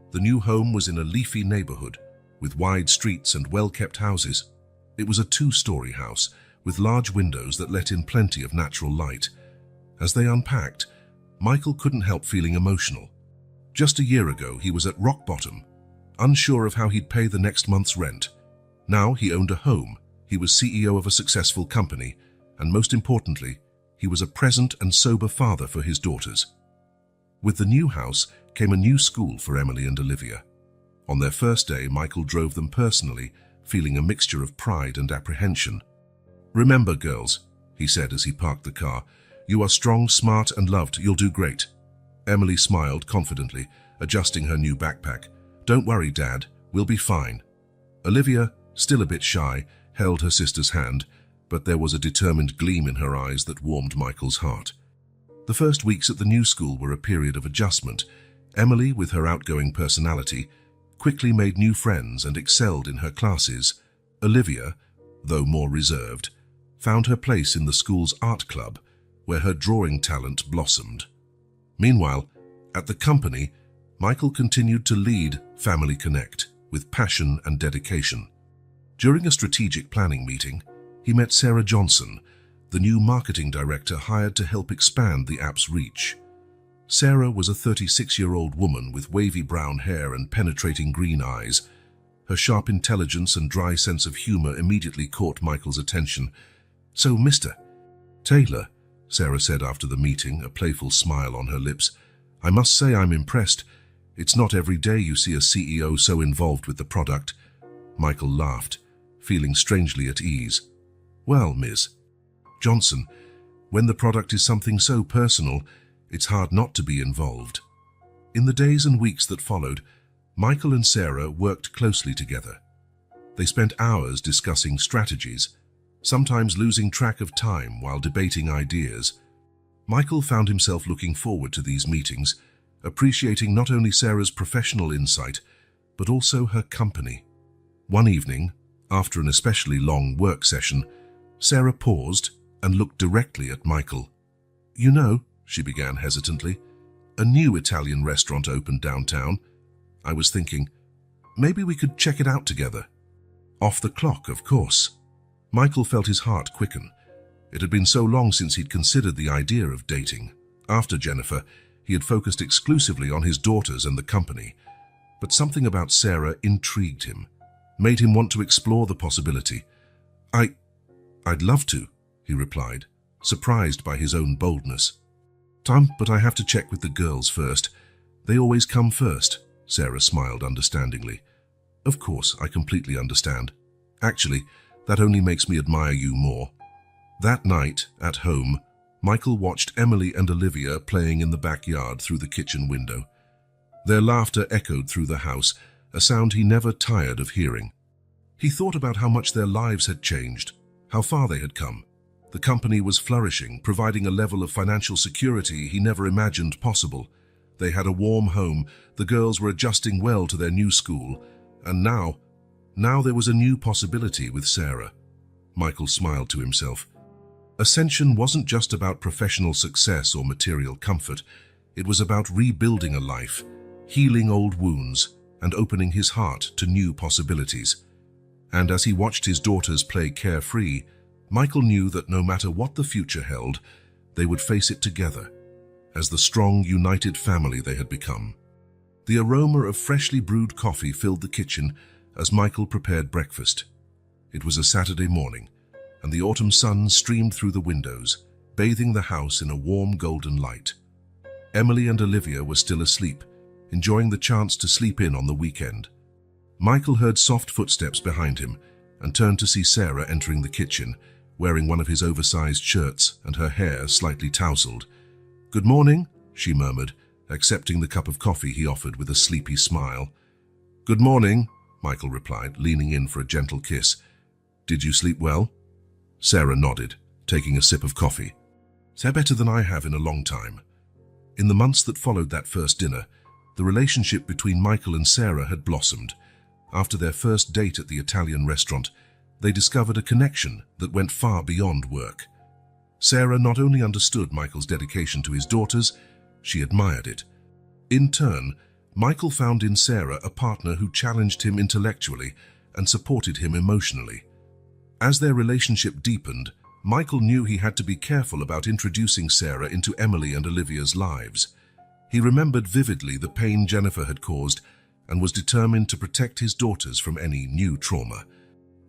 The new home was in a leafy neighborhood, with wide streets and well-kept houses. It was a 2-story house, with large windows that let in plenty of natural light. As they unpacked, Michael couldn't help feeling emotional. Just a year ago, he was at rock bottom, unsure of how he'd pay the next month's rent. Now he owned a home, he was CEO of a successful company, and most importantly, he was a present and sober father for his daughters. With the new house came a new school for Emily and Olivia. On their first day, Michael drove them personally, feeling a mixture of pride and apprehension. "Remember, girls," he said as he parked the car, "you are strong, smart, and loved. You'll do great." Emily smiled confidently, adjusting her new backpack. "Don't worry, Dad. We'll be fine." Olivia, still a bit shy, held her sister's hand, but there was a determined gleam in her eyes that warmed Michael's heart. The first weeks at the new school were a period of adjustment. Emily, with her outgoing personality, quickly made new friends and excelled in her classes. Olivia, though more reserved, found her place in the school's art club, where her drawing talent blossomed. Meanwhile, at the company, Michael continued to lead Family Connect with passion and dedication. During a strategic planning meeting, he met Sarah Johnson, the new marketing director hired to help expand the app's reach. Sarah was a 36-year-old woman with wavy brown hair and penetrating green eyes. Her sharp intelligence and dry sense of humor immediately caught Michael's attention. "So, Mr. Taylor," Sarah said after the meeting, a playful smile on her lips, "I must say I'm impressed. It's not every day you see a CEO so involved with the product." Michael laughed, feeling strangely at ease. "Well, Ms. Johnson, when the product is something so personal, it's hard not to be involved." In the days and weeks that followed, Michael and Sarah worked closely together. They spent hours discussing strategies, sometimes losing track of time while debating ideas. Michael found himself looking forward to these meetings, appreciating not only Sarah's professional insight, but also her company. One evening, after an especially long work session, Sarah paused and looked directly at Michael. "You know," she began hesitantly, "a new Italian restaurant opened downtown. I was thinking, maybe we could check it out together." Off the clock, of course. Michael felt his heart quicken. It had been so long since he'd considered the idea of dating. After Jennifer, he had focused exclusively on his daughters and the company. But something about Sarah intrigued him, made him want to explore the possibility. I'd love to," he replied, surprised by his own boldness. But I have to check with the girls first. They always come first," Sarah smiled understandingly. "Of course, I completely understand. Actually, that only makes me admire you more." That night, at home, Michael watched Emily and Olivia playing in the backyard through the kitchen window. Their laughter echoed through the house, a sound he never tired of hearing. He thought about how much their lives had changed, how far they had come. The company was flourishing, providing a level of financial security he never imagined possible. They had a warm home, the girls were adjusting well to their new school, and now there was a new possibility with Sarah. Michael smiled to himself. Ascension wasn't just about professional success or material comfort. It was about rebuilding a life, healing old wounds, and opening his heart to new possibilities. And as he watched his daughters play carefree, Michael knew that no matter what the future held, they would face it together, as the strong, united family they had become. The aroma of freshly brewed coffee filled the kitchen as Michael prepared breakfast. It was a Saturday morning, and the autumn sun streamed through the windows, bathing the house in a warm golden light. Emily and Olivia were still asleep, enjoying the chance to sleep in on the weekend. Michael heard soft footsteps behind him and turned to see Sarah entering the kitchen, wearing one of his oversized shirts and her hair slightly tousled. "Good morning," she murmured, accepting the cup of coffee he offered with a sleepy smile. "Good morning," Michael replied, leaning in for a gentle kiss. "Did you sleep well?" Sarah nodded, taking a sip of coffee. "So better than I have in a long time." In the months that followed that first dinner, the relationship between Michael and Sarah had blossomed. After their first date at the Italian restaurant, they discovered a connection that went far beyond work. Sarah not only understood Michael's dedication to his daughters, she admired it. In turn, Michael found in Sarah a partner who challenged him intellectually and supported him emotionally. As their relationship deepened, Michael knew he had to be careful about introducing Sarah into Emily and Olivia's lives. He remembered vividly the pain Jennifer had caused and was determined to protect his daughters from any new trauma.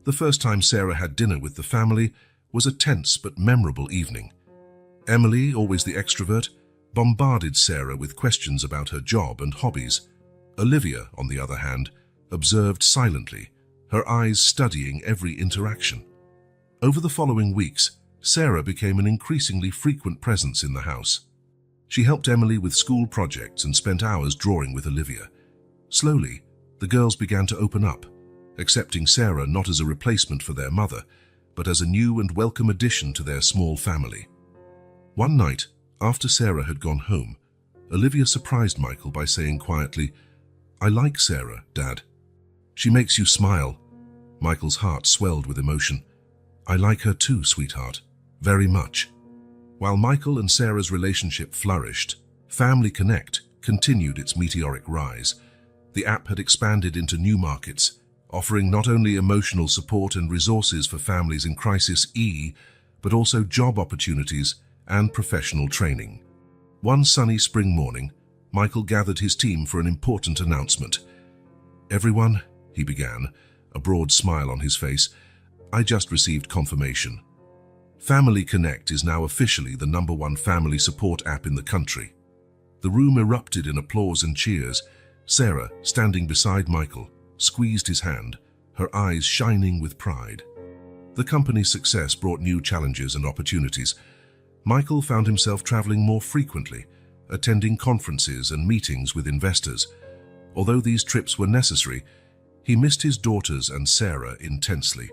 The first time Sarah had dinner with the family was a tense but memorable evening. Emily, always the extrovert, bombarded Sarah with questions about her job and hobbies. Olivia, on the other hand, observed silently, her eyes studying every interaction. Over the following weeks, Sarah became an increasingly frequent presence in the house. She helped Emily with school projects and spent hours drawing with Olivia. Slowly, the girls began to open up, accepting Sarah not as a replacement for their mother, but as a new and welcome addition to their small family. One night, after Sarah had gone home, Olivia surprised Michael by saying quietly, "I like Sarah, Dad. She makes you smile." Michael's heart swelled with emotion. "I like her too, sweetheart. Very much." While Michael and Sarah's relationship flourished, Family Connect continued its meteoric rise. The app had expanded into new markets, offering not only emotional support and resources for families in crisis, but also job opportunities and professional training. One sunny spring morning, Michael gathered his team for an important announcement. "Everyone," he began, a broad smile on his face, "I just received confirmation. Family Connect is now officially the #1 family support app in the country." The room erupted in applause and cheers. Sarah, standing beside Michael, squeezed his hand, her eyes shining with pride. The company's success brought new challenges and opportunities. Michael found himself traveling more frequently, attending conferences and meetings with investors. Although these trips were necessary, he missed his daughters and Sarah intensely.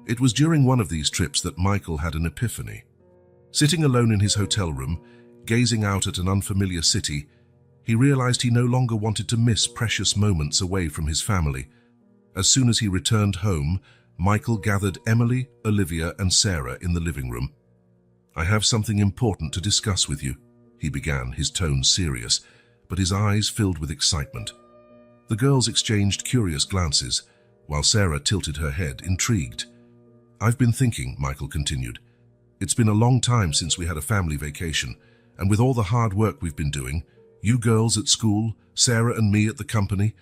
It was during one of these trips that Michael had an epiphany. Sitting alone in his hotel room, gazing out at an unfamiliar city, he realized he no longer wanted to miss precious moments away from his family. As soon as he returned home, Michael gathered Emily, Olivia, and Sarah in the living room. "I have something important to discuss with you," he began, his tone serious, but his eyes filled with excitement. The girls exchanged curious glances, while Sarah tilted her head, intrigued. "I've been thinking," Michael continued. "It's been a long time since we had a family vacation, and with all the hard work we've been doing, you girls at school, Sarah and me at the company,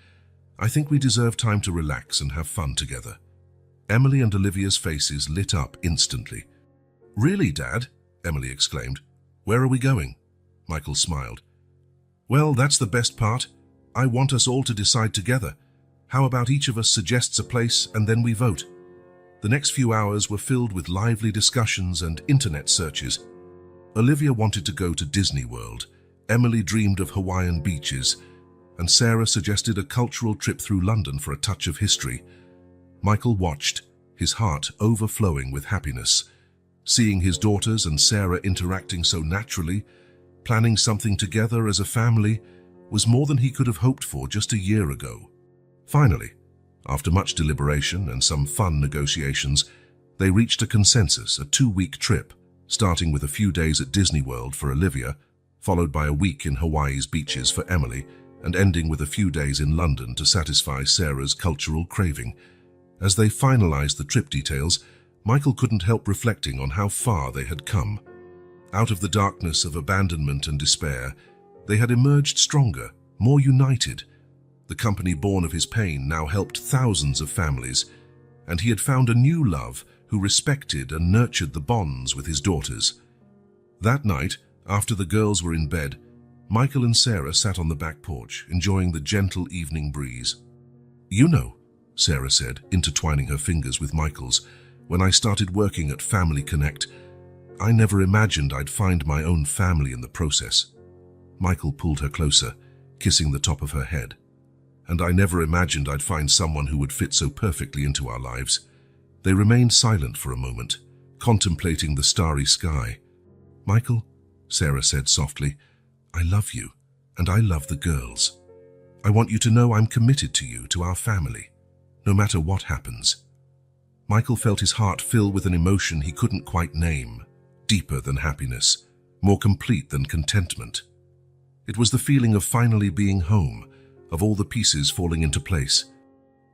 I think we deserve time to relax and have fun together." Emily and Olivia's faces lit up instantly. "Really, Dad?" Emily exclaimed. "Where are we going?" Michael smiled. "Well, that's the best part. I want us all to decide together. How about each of us suggests a place and then we vote?" The next few hours were filled with lively discussions and internet searches. Olivia wanted to go to Disney World, Emily dreamed of Hawaiian beaches, and Sarah suggested a cultural trip through London for a touch of history. Michael watched, his heart overflowing with happiness. Seeing his daughters and Sarah interacting so naturally, planning something together as a family, was more than he could have hoped for just a year ago. Finally, after much deliberation and some fun negotiations, they reached a consensus, a 2-week trip, starting with a few days at Disney World for Olivia, followed by a week in Hawaii's beaches for Emily, and ending with a few days in London to satisfy Sarah's cultural craving. As they finalized the trip details, Michael couldn't help reflecting on how far they had come. Out of the darkness of abandonment and despair, they had emerged stronger, more united. The company born of his pain now helped thousands of families, and he had found a new love who respected and nurtured the bonds with his daughters. That night, after the girls were in bed, Michael and Sarah sat on the back porch, enjoying the gentle evening breeze. "You know," Sarah said, intertwining her fingers with Michael's, "when I started working at Family Connect, I never imagined I'd find my own family in the process." Michael pulled her closer, kissing the top of her head. "And I never imagined I'd find someone who would fit so perfectly into our lives." They remained silent for a moment, contemplating the starry sky. "Michael," Sarah said softly, "I love you, and I love the girls. I want you to know I'm committed to you, to our family, no matter what happens." Michael felt his heart fill with an emotion he couldn't quite name, deeper than happiness, more complete than contentment. It was the feeling of finally being home, of all the pieces falling into place.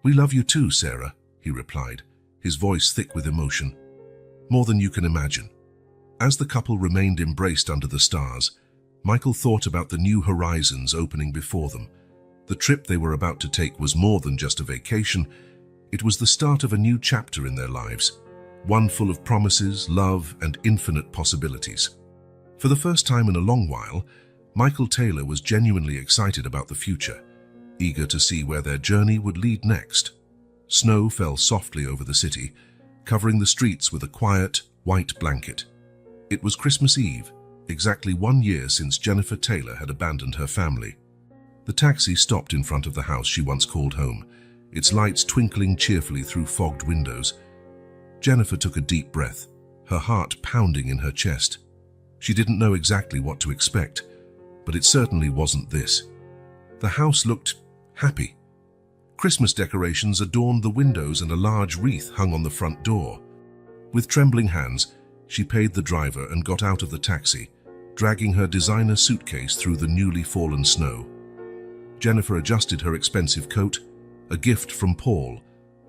"We love you too, Sarah," he replied, his voice thick with emotion. "More than you can imagine." As the couple remained embraced under the stars, Michael thought about the new horizons opening before them. The trip they were about to take was more than just a vacation. It was the start of a new chapter in their lives, one full of promises, love, and infinite possibilities. For the first time in a long while, Michael Taylor was genuinely excited about the future, eager to see where their journey would lead next. Snow fell softly over the city, covering the streets with a quiet, white blanket. It was Christmas Eve, exactly 1 year since Jennifer Taylor had abandoned her family. The taxi stopped in front of the house she once called home, its lights twinkling cheerfully through fogged windows. Jennifer took a deep breath, her heart pounding in her chest. She didn't know exactly what to expect, but it certainly wasn't this. The house looked happy. Christmas decorations adorned the windows and a large wreath hung on the front door. With trembling hands, she paid the driver and got out of the taxi, dragging her designer suitcase through the newly fallen snow. Jennifer adjusted her expensive coat, a gift from Paul,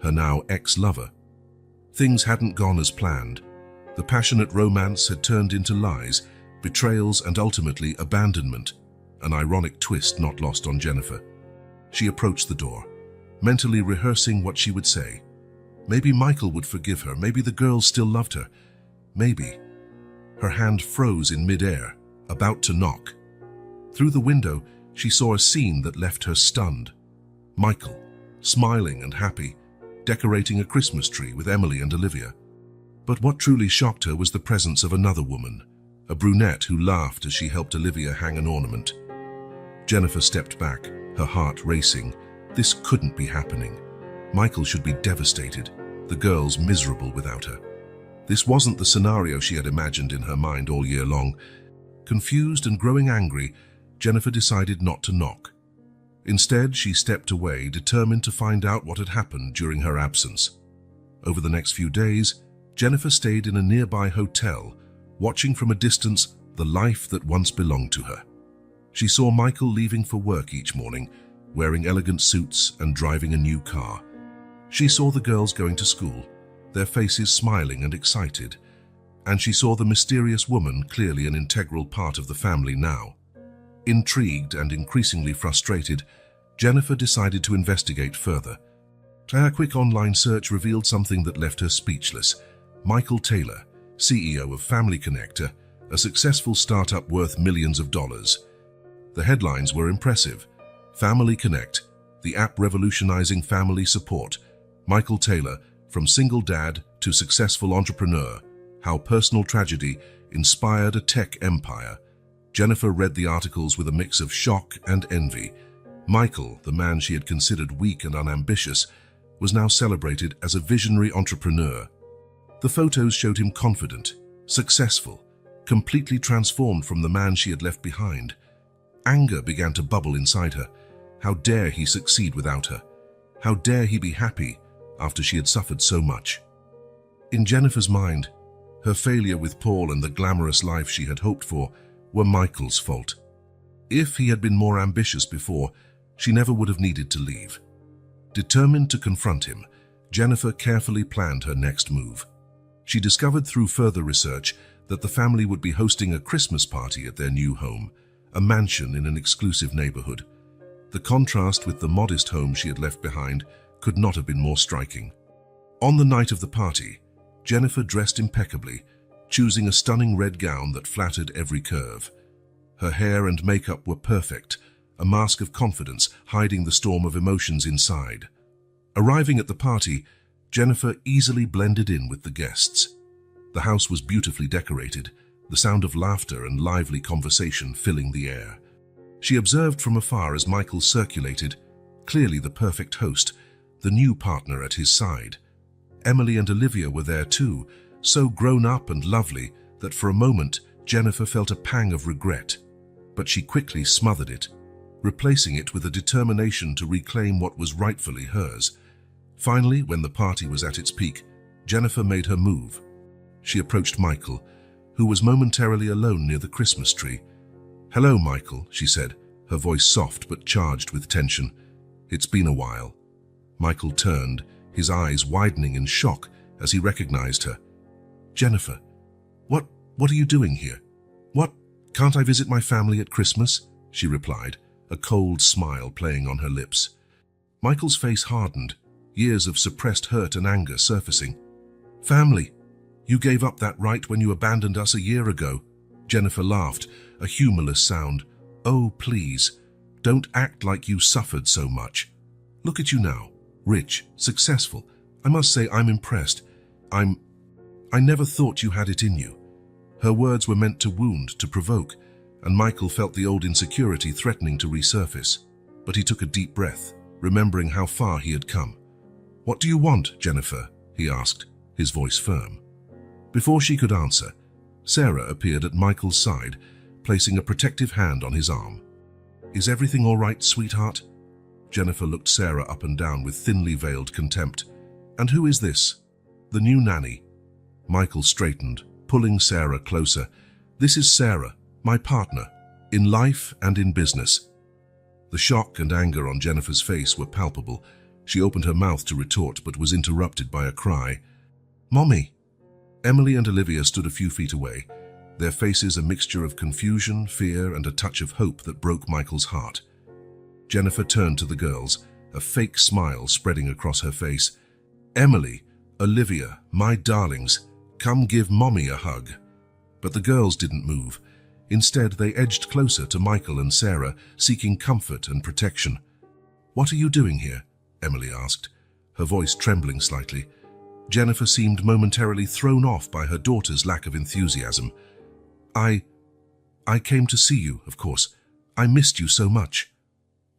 her now ex-lover. Things hadn't gone as planned. The passionate romance had turned into lies, betrayals, and ultimately abandonment, an ironic twist not lost on Jennifer. She approached the door, mentally rehearsing what she would say. Maybe Michael would forgive her, maybe the girls still loved her. Maybe. Her hand froze in mid-air, about to knock. Through the window, she saw a scene that left her stunned. Michael, smiling and happy, decorating a Christmas tree with Emily and Olivia. But what truly shocked her was the presence of another woman, a brunette who laughed as she helped Olivia hang an ornament. Jennifer stepped back, her heart racing. This couldn't be happening. Michael should be devastated, the girls miserable without her. This wasn't the scenario she had imagined in her mind all year long. Confused and growing angry, Jennifer decided not to knock. Instead, she stepped away, determined to find out what had happened during her absence. Over the next few days, Jennifer stayed in a nearby hotel, watching from a distance the life that once belonged to her. She saw Michael leaving for work each morning, wearing elegant suits and driving a new car. She saw the girls going to school, their faces smiling and excited, and she saw the mysterious woman, clearly an integral part of the family now. Intrigued and increasingly frustrated, Jennifer decided to investigate further. A quick online search revealed something that left her speechless. Michael Taylor, CEO of Family Connector, a successful startup worth millions of dollars. The headlines were impressive. Family Connect, the app revolutionizing family support. Michael Taylor, from single dad to successful entrepreneur, how personal tragedy inspired a tech empire. Jennifer read the articles with a mix of shock and envy. Michael, the man she had considered weak and unambitious, was now celebrated as a visionary entrepreneur. The photos showed him confident, successful, completely transformed from the man she had left behind. Anger began to bubble inside her. How dare he succeed without her? How dare he be happy after she had suffered so much? In Jennifer's mind, her failure with Paul and the glamorous life she had hoped for were Michael's fault. If he had been more ambitious before, she never would have needed to leave. Determined to confront him, Jennifer carefully planned her next move. She discovered through further research that the family would be hosting a Christmas party at their new home, a mansion in an exclusive neighborhood. The contrast with the modest home she had left behind could not have been more striking. On the night of the party, Jennifer dressed impeccably, choosing a stunning red gown that flattered every curve. Her hair and makeup were perfect, a mask of confidence hiding the storm of emotions inside. Arriving at the party, Jennifer easily blended in with the guests. The house was beautifully decorated, the sound of laughter and lively conversation filling the air. She observed from afar as Michael circulated, clearly the perfect host, the new partner at his side. Emily and Olivia were there too, so grown up and lovely that for a moment Jennifer felt a pang of regret. But she quickly smothered it, replacing it with a determination to reclaim what was rightfully hers. Finally, when the party was at its peak, Jennifer made her move. She approached Michael, who was momentarily alone near the Christmas tree. "Hello, Michael," she said, her voice soft but charged with tension. "It's been a while." Michael turned, his eyes widening in shock as he recognized her. "Jennifer, what are you doing here? What, can't I visit my family at Christmas?" she replied, a cold smile playing on her lips. Michael's face hardened, years of suppressed hurt and anger surfacing. "Family, you gave up that right when you abandoned us a year ago." Jennifer laughed, a humorless sound. "Oh, please, don't act like you suffered so much. Look at you now, rich, successful. I must say I'm impressed. I never thought you had it in you." Her words were meant to wound, to provoke, and Michael felt the old insecurity threatening to resurface. But he took a deep breath, remembering how far he had come. "What do you want, Jennifer?" he asked, his voice firm. Before she could answer, Sarah appeared at Michael's side, placing a protective hand on his arm. "Is everything all right, sweetheart?" Jennifer looked Sarah up and down with thinly veiled contempt. "And who is this?" "The new nanny." Michael straightened, pulling Sarah closer. "This is Sarah, my partner, in life and in business." The shock and anger on Jennifer's face were palpable. She opened her mouth to retort, but was interrupted by a cry. "Mommy!" Emily and Olivia stood a few feet away, their faces a mixture of confusion, fear, and a touch of hope that broke Michael's heart. Jennifer turned to the girls, a fake smile spreading across her face. "Emily, Olivia, my darlings, come give Mommy a hug." But the girls didn't move. Instead, they edged closer to Michael and Sarah, seeking comfort and protection. "What are you doing here?" Emily asked, her voice trembling slightly. Jennifer seemed momentarily thrown off by her daughter's lack of enthusiasm. I came to see you, of course. I missed you so much."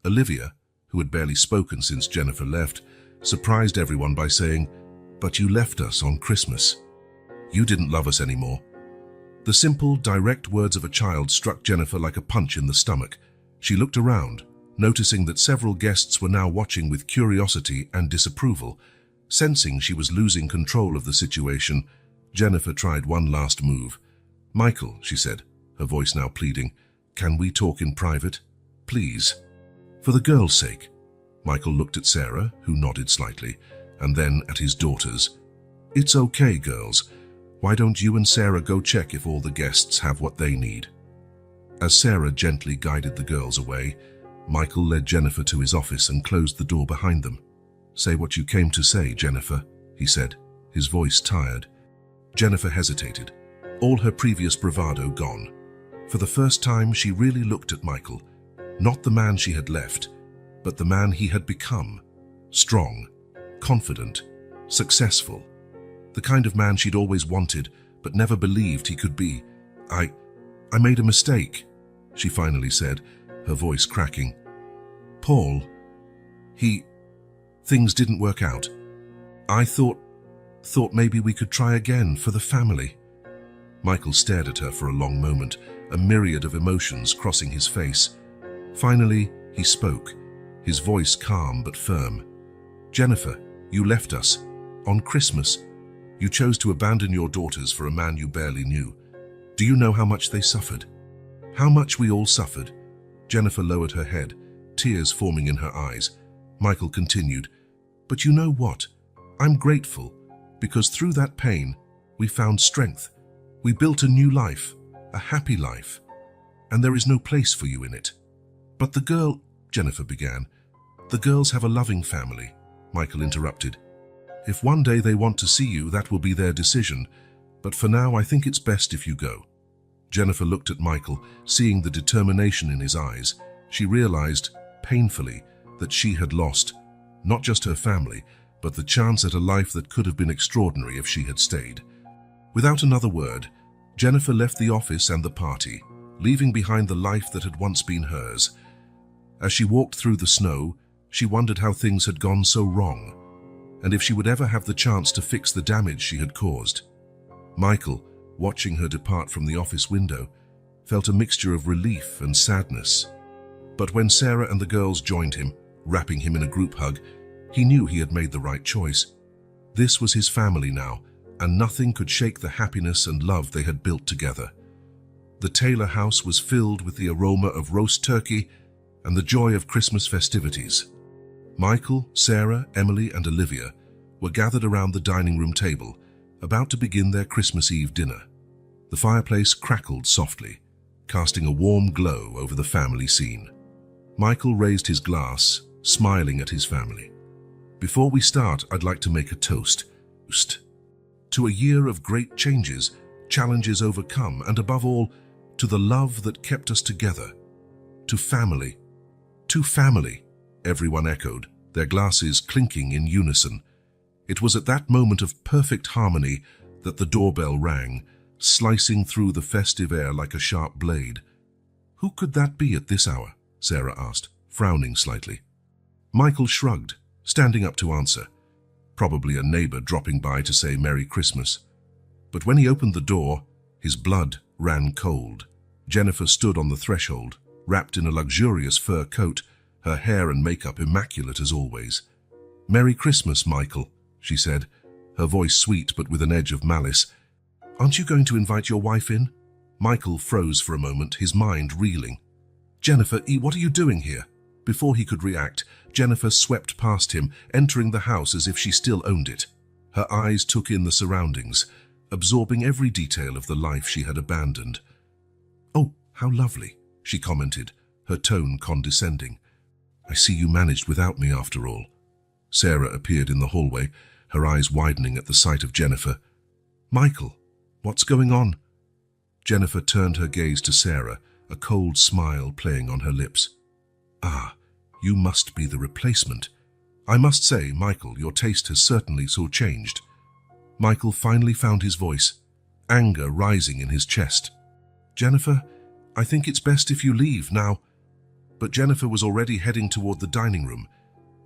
Olivia, who had barely spoken since Jennifer left, surprised everyone by saying, "But you left us on Christmas. You didn't love us anymore." The simple, direct words of a child struck Jennifer like a punch in the stomach. She looked around, noticing that several guests were now watching with curiosity and disapproval. Sensing she was losing control of the situation, Jennifer tried one last move. "Michael," she said, her voice now pleading, "can we talk in private? Please." "For the girls' sake." Michael looked at Sarah, who nodded slightly, and then at his daughters. "It's okay, girls. Why don't you and Sarah go check if all the guests have what they need?" As Sarah gently guided the girls away, Michael led Jennifer to his office and closed the door behind them. "Say what you came to say, Jennifer," he said, his voice tired. Jennifer hesitated, all her previous bravado gone. For the first time, she really looked at Michael, not the man she had left, but the man he had become. Strong, confident, successful. The kind of man she'd always wanted, but never believed he could be. I made a mistake," she finally said, her voice cracking. "Paul, things didn't work out. I thought maybe we could try again for the family." Michael stared at her for a long moment, a myriad of emotions crossing his face. Finally, he spoke, his voice calm but firm. "Jennifer, you left us. On Christmas. You chose to abandon your daughters for a man you barely knew. Do you know how much they suffered? How much we all suffered?" Jennifer lowered her head, tears forming in her eyes. Michael continued, "But you know what? I'm grateful, because through that pain, we found strength. We built a new life, a happy life, and there is no place for you in it." "But the girl," Jennifer began. "The girls have a loving family," Michael interrupted. "If one day they want to see you, that will be their decision, but for now I think it's best if you go." Jennifer looked at Michael, seeing the determination in his eyes. She realized, painfully, that she had lost not just her family, but the chance at a life that could have been extraordinary if she had stayed. Without another word, Jennifer left the office and the party, leaving behind the life that had once been hers. As she walked through the snow, she wondered how things had gone so wrong, and if she would ever have the chance to fix the damage she had caused. Michael, watching her depart from the office window, felt a mixture of relief and sadness. But when Sarah and the girls joined him, wrapping him in a group hug, he knew he had made the right choice. This was his family now, and nothing could shake the happiness and love they had built together. The Taylor house was filled with the aroma of roast turkey and the joy of Christmas festivities. Michael, Sarah, Emily, and Olivia were gathered around the dining room table, about to begin their Christmas Eve dinner. The fireplace crackled softly, casting a warm glow over the family scene. Michael raised his glass, smiling at his family. Before we start, I'd like to make a toast. To a year of great changes, challenges overcome, and above all, to the love that kept us together. To family. To family, everyone echoed, their glasses clinking in unison. It was at that moment of perfect harmony that the doorbell rang, slicing through the festive air like a sharp blade. Who could that be at this hour? Sarah asked, frowning slightly. Michael shrugged, standing up to answer. Probably a neighbor dropping by to say Merry Christmas. But when he opened the door, his blood ran cold. Jennifer stood on the threshold, wrapped in a luxurious fur coat, her hair and makeup immaculate as always. "Merry Christmas, Michael," she said, her voice sweet but with an edge of malice. "Aren't you going to invite your wife in?" Michael froze for a moment, his mind reeling. "Jennifer, what are you doing here?" Before he could react, Jennifer swept past him, entering the house as if she still owned it. Her eyes took in the surroundings, absorbing every detail of the life she had abandoned. "Oh, how lovely," she commented, her tone condescending. "I see you managed without me after all." Sarah appeared in the hallway, her eyes widening at the sight of Jennifer. "Michael, what's going on?" Jennifer turned her gaze to Sarah, a cold smile playing on her lips. "Ah, you must be the replacement. I must say, Michael, your taste has certainly so changed." Michael finally found his voice, anger rising in his chest. "Jennifer, I think it's best if you leave now." But Jennifer was already heading toward the dining room.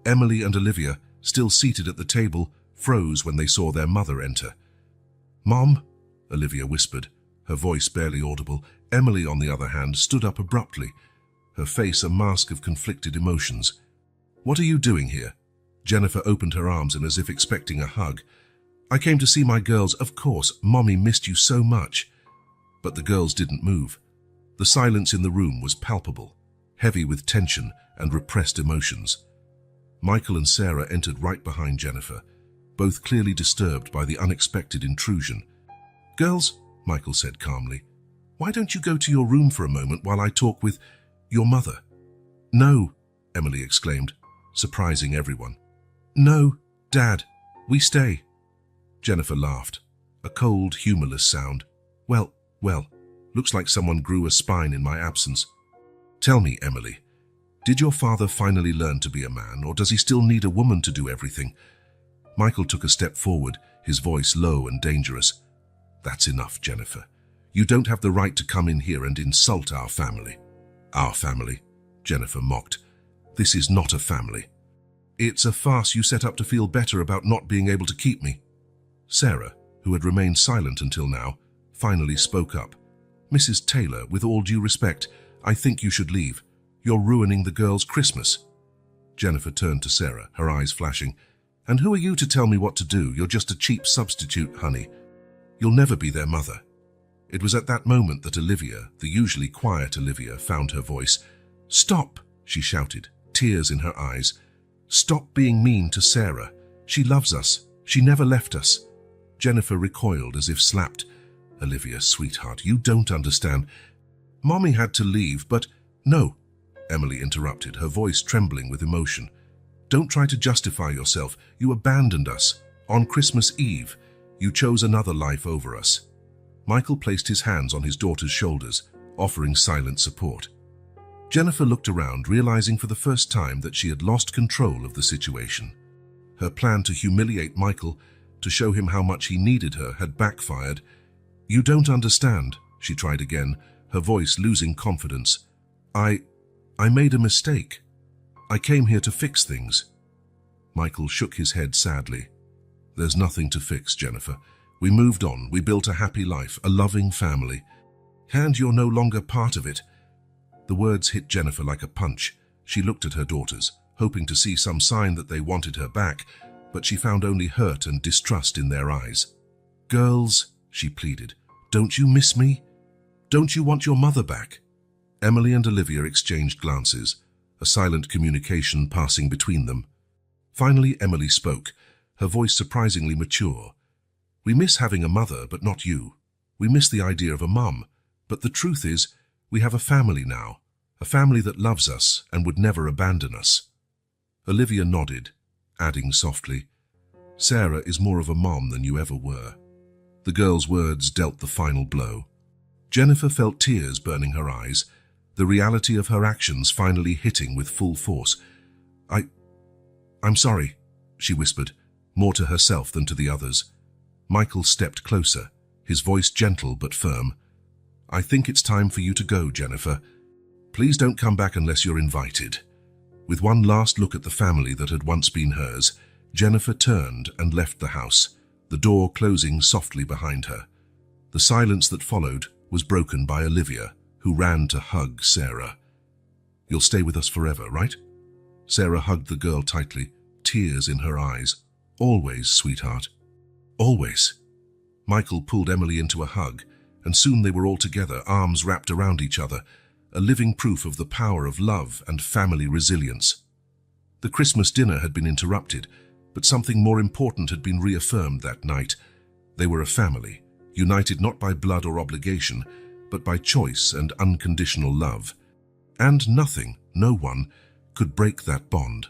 Emily and Olivia, still seated at the table, froze when they saw their mother enter. "Mom," Olivia whispered, her voice barely audible. Emily, on the other hand, stood up abruptly, her face a mask of conflicted emotions. "What are you doing here?" Jennifer opened her arms and as if expecting a hug. "I came to see my girls. Of course, Mommy missed you so much." But the girls didn't move. The silence in the room was palpable, heavy with tension and repressed emotions. Michael and Sarah entered right behind Jennifer, both clearly disturbed by the unexpected intrusion. "Girls," Michael said calmly, "why don't you go to your room for a moment while I talk with your mother?" "No," Emily exclaimed, surprising everyone. "No, Dad, we stay." Jennifer laughed, a cold, humorless sound. Well, looks like someone grew a spine in my absence." "Tell me, Emily, did your father finally learn to be a man, or does he still need a woman to do everything?" Michael took a step forward, his voice low and dangerous. "That's enough, Jennifer. You don't have the right to come in here and insult our family." "Our family?" Jennifer mocked. "This is not a family. It's a farce you set up to feel better about not being able to keep me." Sarah, who had remained silent until now, finally spoke up. "Mrs. Taylor, with all due respect, I think you should leave. You're ruining the girls' Christmas." Jennifer turned to Sarah, her eyes flashing. "And who are you to tell me what to do? You're just a cheap substitute, honey. You'll never be their mother." It was at that moment that Olivia, the usually quiet Olivia, found her voice. "Stop," she shouted, tears in her eyes. "Stop being mean to Sarah. She loves us. She never left us." Jennifer recoiled as if slapped. "Olivia, sweetheart, you don't understand. Mommy had to leave, but—" "No," Emily interrupted, her voice trembling with emotion. "Don't try to justify yourself. You abandoned us. On Christmas Eve, you chose another life over us." Michael placed his hands on his daughter's shoulders, offering silent support. Jennifer looked around, realizing for the first time that she had lost control of the situation. Her plan to humiliate Michael, to show him how much he needed her, had backfired. "You don't understand," she tried again, her voice losing confidence. I made a mistake. I came here to fix things." Michael shook his head sadly. "There's nothing to fix, Jennifer. We moved on. We built a happy life, a loving family. And you're no longer part of it." The words hit Jennifer like a punch. She looked at her daughters, hoping to see some sign that they wanted her back, but she found only hurt and distrust in their eyes. "Girls," she pleaded, "don't you miss me? Don't you want your mother back?" Emily and Olivia exchanged glances, a silent communication passing between them. Finally, Emily spoke, her voice surprisingly mature. "We miss having a mother, but not you. We miss the idea of a mum. But the truth is, we have a family now, A family that loves us and would never abandon us. Olivia nodded, adding softly, Sarah is more of a mom than you ever were. The girl's words dealt the final blow. Jennifer felt tears burning her eyes, the reality of her actions finally hitting with full force. I'm sorry, she whispered, more to herself than to the others. Michael stepped closer, his voice gentle but firm. I think it's time for you to go, Jennifer. Please don't come back unless you're invited. With one last look at the family that had once been hers, Jennifer turned and left the house, the door closing softly behind her. The silence that followed was broken by Olivia, who ran to hug Sarah. You'll stay with us forever, right? Sarah hugged the girl tightly, tears in her eyes. Always, sweetheart. Always. Michael pulled Emily into a hug, and soon they were all together, arms wrapped around each other, a living proof of the power of love and family resilience. The Christmas dinner had been interrupted, but something more important had been reaffirmed that night. They were a family, united not by blood or obligation, but by choice and unconditional love. And nothing, no one, could break that bond.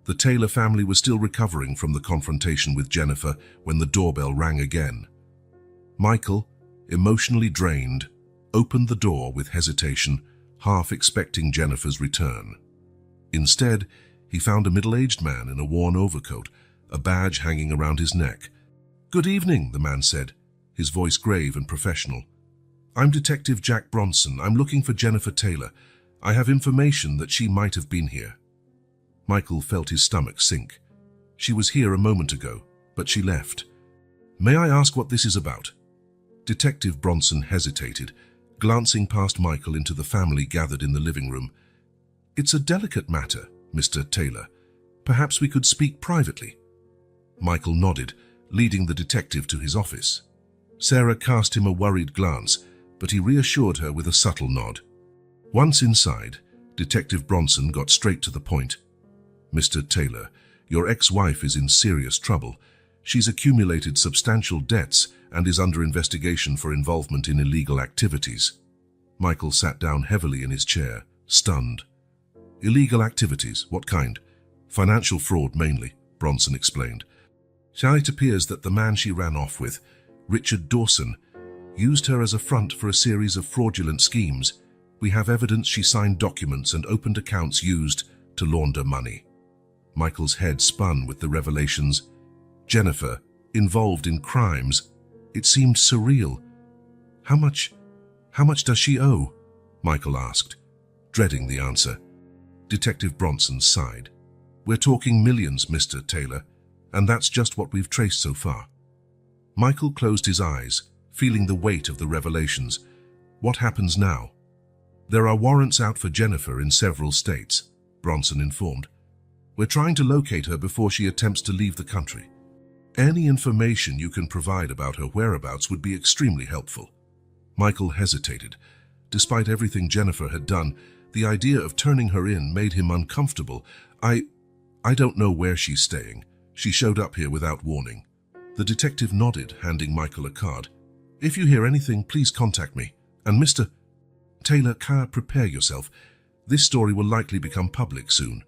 The Taylor family was still recovering from the confrontation with Jennifer when the doorbell rang again. Michael, emotionally drained, opened the door with hesitation, half expecting Jennifer's return. Instead, he found a middle-aged man in a worn overcoat, a badge hanging around his neck. "Good evening," the man said, his voice grave and professional. "I'm Detective Jack Bronson. I'm looking for Jennifer Taylor. I have information that she might have been here." Michael felt his stomach sink. She was here a moment ago, but she left. "May I ask what this is about?" Detective Bronson hesitated, glancing past Michael into the family gathered in the living room. "It's a delicate matter, Mr. Taylor. Perhaps we could speak privately." Michael nodded, leading the detective to his office. Sarah cast him a worried glance, but he reassured her with a subtle nod. Once inside, Detective Bronson got straight to the point. "Mr. Taylor, your ex-wife is in serious trouble. She's accumulated substantial debts and is under investigation for involvement in illegal activities." Michael sat down heavily in his chair, stunned. "Illegal activities? What kind?" "Financial fraud mainly," Bronson explained. "It appears that the man she ran off with, Richard Dawson, used her as a front for a series of fraudulent schemes. We have evidence she signed documents and opened accounts used to launder money." Michael's head spun with the revelations. Jennifer, involved in crimes. It seemed surreal. How much does she owe?" Michael asked, dreading the answer. Detective Bronson sighed. "We're talking millions, Mr. Taylor, and that's just what we've traced so far." Michael closed his eyes, feeling the weight of the revelations. What happens now? "There are warrants out for Jennifer in several states," Bronson informed. "We're trying to locate her before she attempts to leave the country. Any information you can provide about her whereabouts would be extremely helpful." Michael hesitated. Despite everything Jennifer had done, the idea of turning her in made him uncomfortable. I don't know where she's staying. She showed up here without warning." The detective nodded, handing Michael a card. "If you hear anything, please contact me. And Mr. Taylor, prepare yourself. This story will likely become public soon."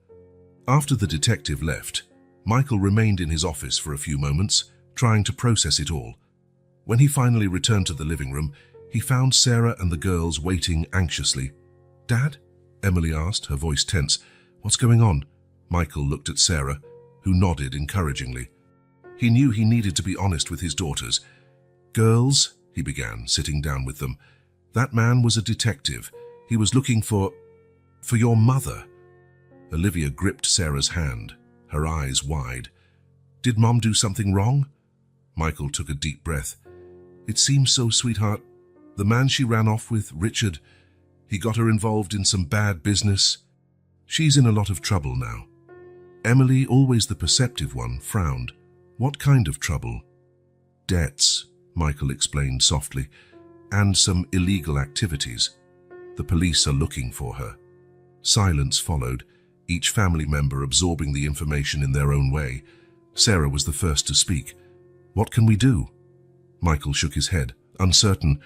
After the detective left, Michael remained in his office for a few moments, trying to process it all. When he finally returned to the living room, he found Sarah and the girls waiting anxiously. "Dad?" Emily asked, her voice tense. "What's going on?" Michael looked at Sarah, who nodded encouragingly. He knew he needed to be honest with his daughters. "Girls," he began, sitting down with them, "that man was a detective. He was looking for your mother." Olivia gripped Sarah's hand, her eyes wide. "Did Mom do something wrong?" Michael took a deep breath. "It seems so, sweetheart. The man she ran off with, Richard, he got her involved in some bad business. She's in a lot of trouble now." Emily, always the perceptive one, frowned. "What kind of trouble?" "Debts," Michael explained softly, "and some illegal activities. The police are looking for her." Silence followed, each family member absorbing the information in their own way. Sarah was the first to speak. "What can we do?" Michael shook his head, uncertain.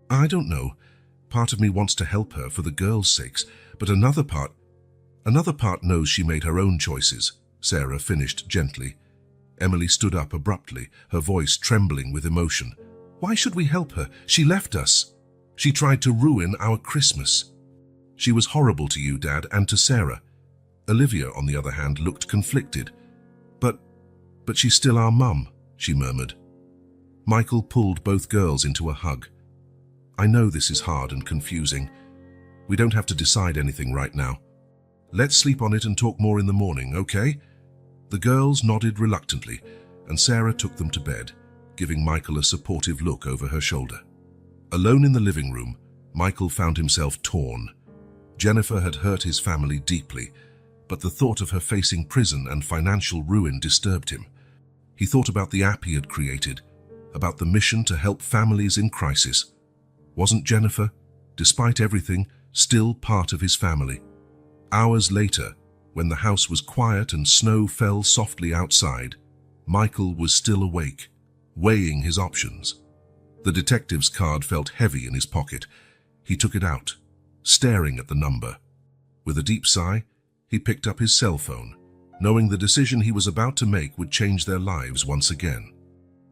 "I don't know. Part of me wants to help her for the girls' sakes, but another part knows she made her own choices, Sarah finished gently. Emily stood up abruptly, her voice trembling with emotion. Why should we help her? She left us. She tried to ruin our Christmas. She was horrible to you, Dad, and to Sarah. Olivia, on the other hand, looked conflicted. But she's still our mum, she murmured. Michael pulled both girls into a hug. I know this is hard and confusing. We don't have to decide anything right now. Let's sleep on it and talk more in the morning, okay? The girls nodded reluctantly, and Sarah took them to bed, giving Michael a supportive look over her shoulder. Alone in the living room, Michael found himself torn. Jennifer had hurt his family deeply, but the thought of her facing prison and financial ruin disturbed him. He thought about the app he had created, about the mission to help families in crisis. Wasn't Jennifer, despite everything, still part of his family? Hours later, when the house was quiet and snow fell softly outside, Michael was still awake, weighing his options. The detective's card felt heavy in his pocket. He took it out, staring at the number. With a deep sigh, he picked up his cell phone, knowing the decision he was about to make would change their lives once again.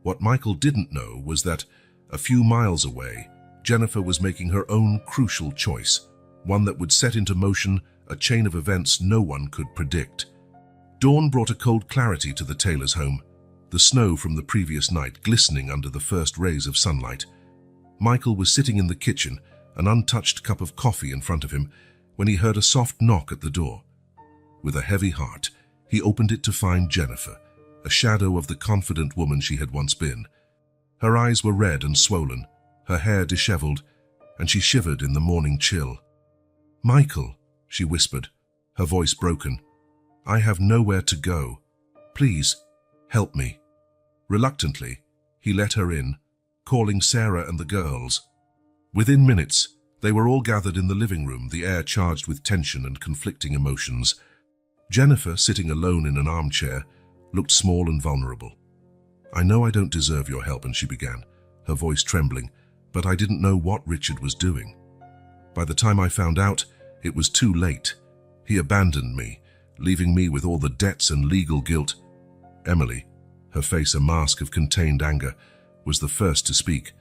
What Michael didn't know was that, a few miles away, Jennifer was making her own crucial choice, one that would set into motion a chain of events no one could predict. Dawn brought a cold clarity to the Taylors' home, the snow from the previous night glistening under the first rays of sunlight. Michael was sitting in the kitchen, an untouched cup of coffee in front of him, when he heard a soft knock at the door. With a heavy heart, he opened it to find Jennifer, a shadow of the confident woman she had once been. Her eyes were red and swollen, her hair disheveled, and she shivered in the morning chill. "Michael," she whispered, her voice broken, "I have nowhere to go. Please, help me." Reluctantly, he let her in, calling Sarah and the girls. Within minutes, they were all gathered in the living room, the air charged with tension and conflicting emotions. Jennifer, sitting alone in an armchair, looked small and vulnerable. "I know I don't deserve your help," and she began, her voice trembling, "but I didn't know what Richard was doing. By the time I found out, it was too late. He abandoned me, leaving me with all the debts and legal guilt." Emily, her face a mask of contained anger, was the first to speak.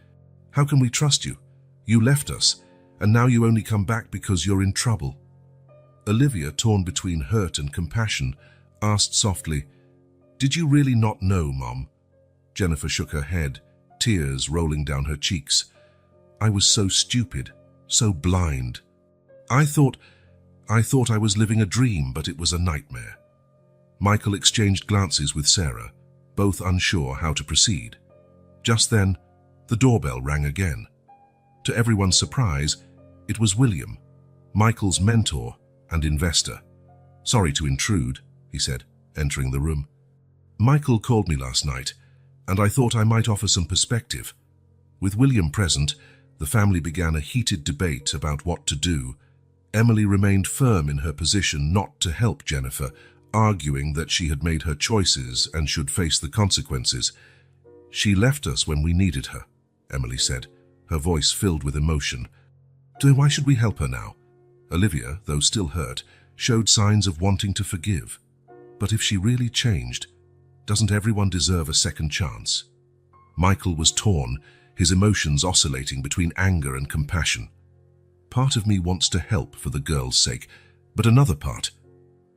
"How can we trust you? You left us, and now you only come back because you're in trouble." Olivia, torn between hurt and compassion, asked softly, "Did you really not know, Mom?" Jennifer shook her head, tears rolling down her cheeks. "I was so stupid, so blind. I thought I was living a dream, but it was a nightmare." Michael exchanged glances with Sarah, both unsure how to proceed. Just then, the doorbell rang again. To everyone's surprise, it was William, Michael's mentor and investor. "Sorry to intrude," he said, entering the room. "Michael called me last night, and I thought I might offer some perspective." With William present, the family began a heated debate about what to do. Emily remained firm in her position not to help Jennifer, arguing that she had made her choices and should face the consequences. "She left us when we needed her," Emily said, her voice filled with emotion. "So why should we help her now?" Olivia, though still hurt, showed signs of wanting to forgive. "But if she really changed, doesn't everyone deserve a second chance?" Michael was torn, his emotions oscillating between anger and compassion. "Part of me wants to help for the girl's sake, but another part..."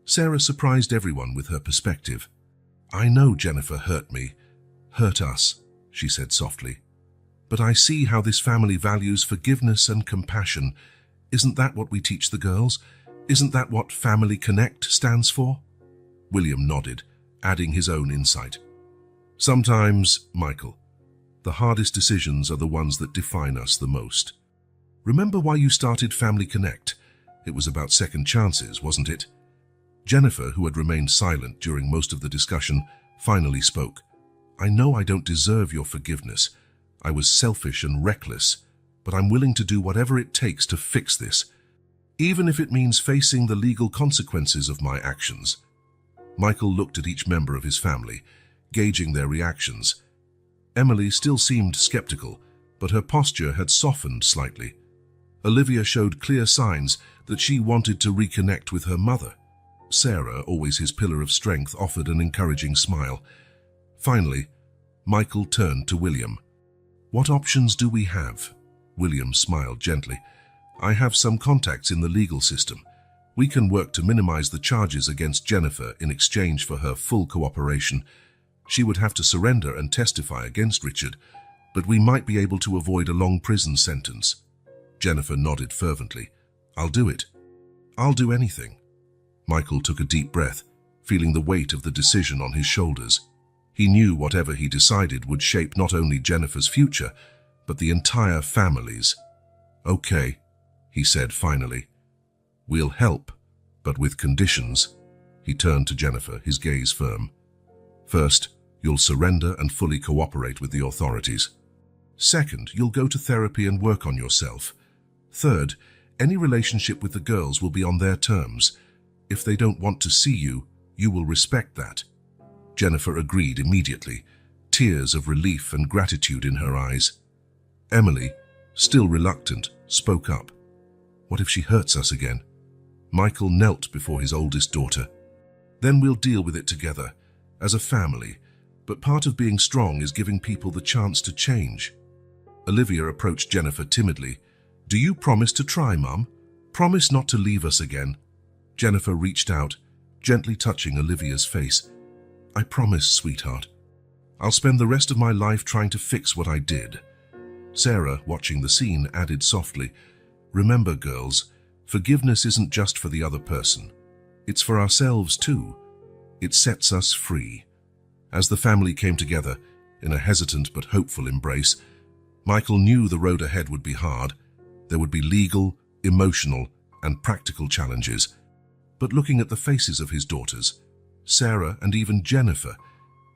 Sarah surprised everyone with her perspective. "I know Jennifer hurt me, hurt us," she said softly. "But I see how this family values forgiveness and compassion. Isn't that what we teach the girls? Isn't that what Family Connect stands for?" William nodded, adding his own insight. "Sometimes, Michael, the hardest decisions are the ones that define us the most. Remember why you started Family Connect? It was about second chances, wasn't it?" Jennifer, who had remained silent during most of the discussion, finally spoke. "I know I don't deserve your forgiveness. I was selfish and reckless, but I'm willing to do whatever it takes to fix this, even if it means facing the legal consequences of my actions." Michael looked at each member of his family, gauging their reactions. Emily still seemed skeptical, but her posture had softened slightly. Olivia showed clear signs that she wanted to reconnect with her mother. Sarah, always his pillar of strength, offered an encouraging smile. Finally, Michael turned to William. "What options do we have?" William smiled gently. "I have some contacts in the legal system. We can work to minimize the charges against Jennifer in exchange for her full cooperation. She would have to surrender and testify against Richard, but we might be able to avoid a long prison sentence." Jennifer nodded fervently. "I'll do it. I'll do anything." Michael took a deep breath, feeling the weight of the decision on his shoulders. He knew whatever he decided would shape not only Jennifer's future, but the entire family's. "Okay," he said finally. "We'll help, but with conditions." He turned to Jennifer, his gaze firm. "First, you'll surrender and fully cooperate with the authorities. Second, you'll go to therapy and work on yourself. Third, any relationship with the girls will be on their terms. If they don't want to see you, you will respect that." Jennifer agreed immediately, tears of relief and gratitude in her eyes. Emily, still reluctant, spoke up. "What if she hurts us again?" Michael knelt before his oldest daughter. "Then we'll deal with it together, as a family, but part of being strong is giving people the chance to change." Olivia approached Jennifer timidly. "Do you promise to try, Mum? Promise not to leave us again?" Jennifer reached out, gently touching Olivia's face. "I promise, sweetheart. I'll spend the rest of my life trying to fix what I did." Sarah, watching the scene, added softly, "Remember, girls, forgiveness isn't just for the other person. It's for ourselves too. It sets us free." As the family came together, in a hesitant but hopeful embrace, Michael knew the road ahead would be hard. There would be legal, emotional, and practical challenges. But looking at the faces of his daughters, Sarah and even Jennifer,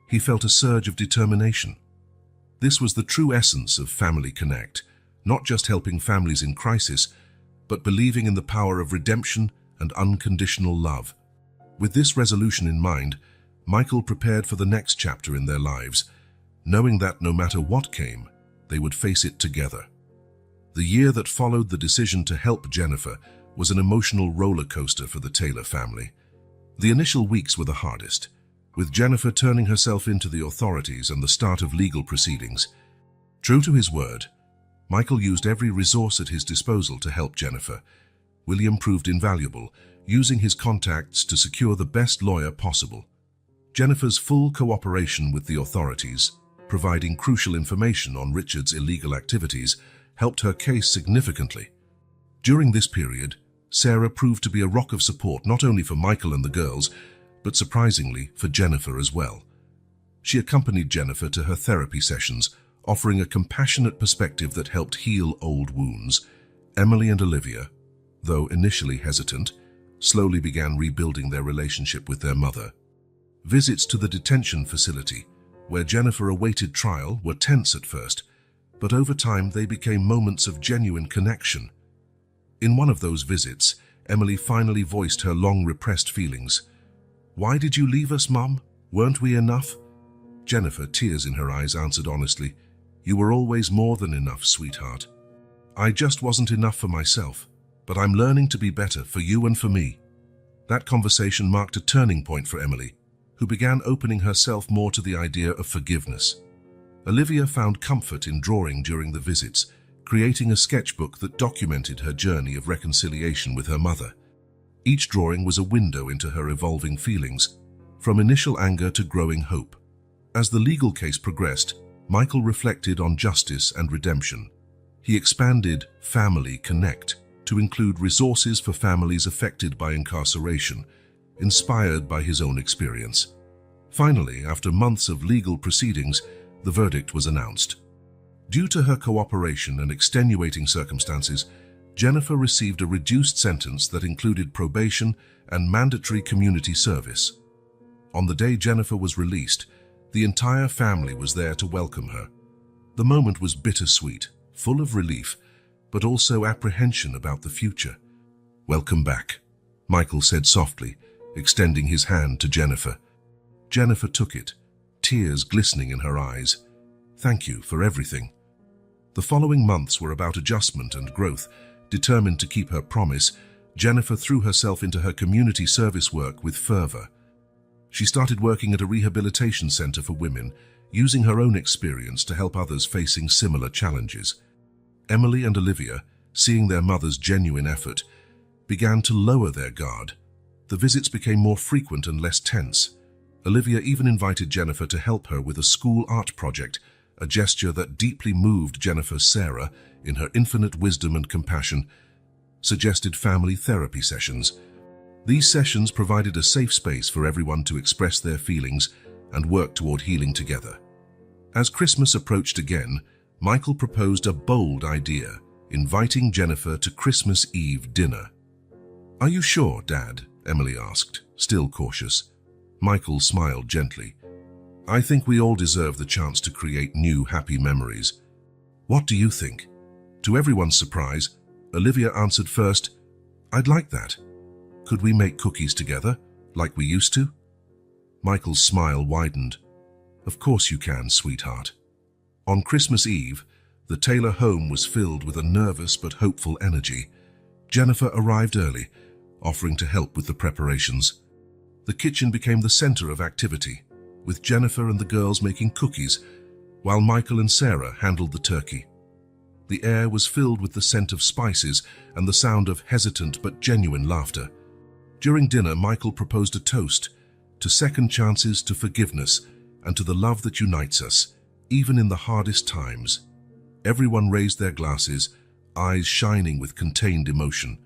he felt a surge of determination. This was the true essence of Family Connect, not just helping families in crisis, but believing in the power of redemption and unconditional love. With this resolution in mind, Michael prepared for the next chapter in their lives, knowing that no matter what came, they would face it together. The year that followed the decision to help Jennifer was an emotional roller coaster for the Taylor family. The initial weeks were the hardest, with Jennifer turning herself into the authorities and the start of legal proceedings. True to his word, Michael used every resource at his disposal to help Jennifer. William proved invaluable, using his contacts to secure the best lawyer possible. Jennifer's full cooperation with the authorities, providing crucial information on Richard's illegal activities, helped her case significantly. During this period, Sarah proved to be a rock of support not only for Michael and the girls, but surprisingly for Jennifer as well. She accompanied Jennifer to her therapy sessions, offering a compassionate perspective that helped heal old wounds. Emily and Olivia, though initially hesitant, slowly began rebuilding their relationship with their mother. Visits to the detention facility, where Jennifer awaited trial, were tense at first, but over time they became moments of genuine connection. In one of those visits, Emily finally voiced her long-repressed feelings. "Why did you leave us, Mum? Weren't we enough?" Jennifer, tears in her eyes, answered honestly, "You were always more than enough, sweetheart. I just wasn't enough for myself, but I'm learning to be better for you and for me." That conversation marked a turning point for Emily, who began opening herself more to the idea of forgiveness. Olivia found comfort in drawing during the visits, creating a sketchbook that documented her journey of reconciliation with her mother. Each drawing was a window into her evolving feelings, from initial anger to growing hope. As the legal case progressed, Michael reflected on justice and redemption. He expanded Family Connect to include resources for families affected by incarceration, inspired by his own experience. Finally, after months of legal proceedings, the verdict was announced. Due to her cooperation and extenuating circumstances, Jennifer received a reduced sentence that included probation and mandatory community service. On the day Jennifer was released, the entire family was there to welcome her. The moment was bittersweet, full of relief, but also apprehension about the future. "Welcome back," Michael said softly, extending his hand to Jennifer. Jennifer took it, tears glistening in her eyes. "Thank you for everything." The following months were about adjustment and growth, Determined to keep her promise, Jennifer threw herself into her community service work with fervor. She started working at a rehabilitation center for women, using her own experience to help others facing similar challenges. Emily and Olivia, seeing their mother's genuine effort, began to lower their guard. The visits became more frequent and less tense. Olivia even invited Jennifer to help her with a school art project, a gesture that deeply moved Jennifer. Sarah, in her infinite wisdom and compassion, suggested family therapy sessions. These sessions provided a safe space for everyone to express their feelings and work toward healing together. As Christmas approached again, Michael proposed a bold idea, inviting Jennifer to Christmas Eve dinner. "Are you sure, Dad?" Emily asked, still cautious. Michael smiled gently. "I think we all deserve the chance to create new, happy memories. What do you think?" To everyone's surprise, Olivia answered first, "I'd like that. Could we make cookies together, like we used to?" Michael's smile widened. "Of course you can, sweetheart." On Christmas Eve, the Taylor home was filled with a nervous but hopeful energy. Jennifer arrived early, offering to help with the preparations. The kitchen became the center of activity, with Jennifer and the girls making cookies, while Michael and Sarah handled the turkey. The air was filled with the scent of spices and the sound of hesitant but genuine laughter. During dinner, Michael proposed a toast to second chances, to forgiveness, and to the love that unites us, even in the hardest times. Everyone raised their glasses, eyes shining with contained emotion.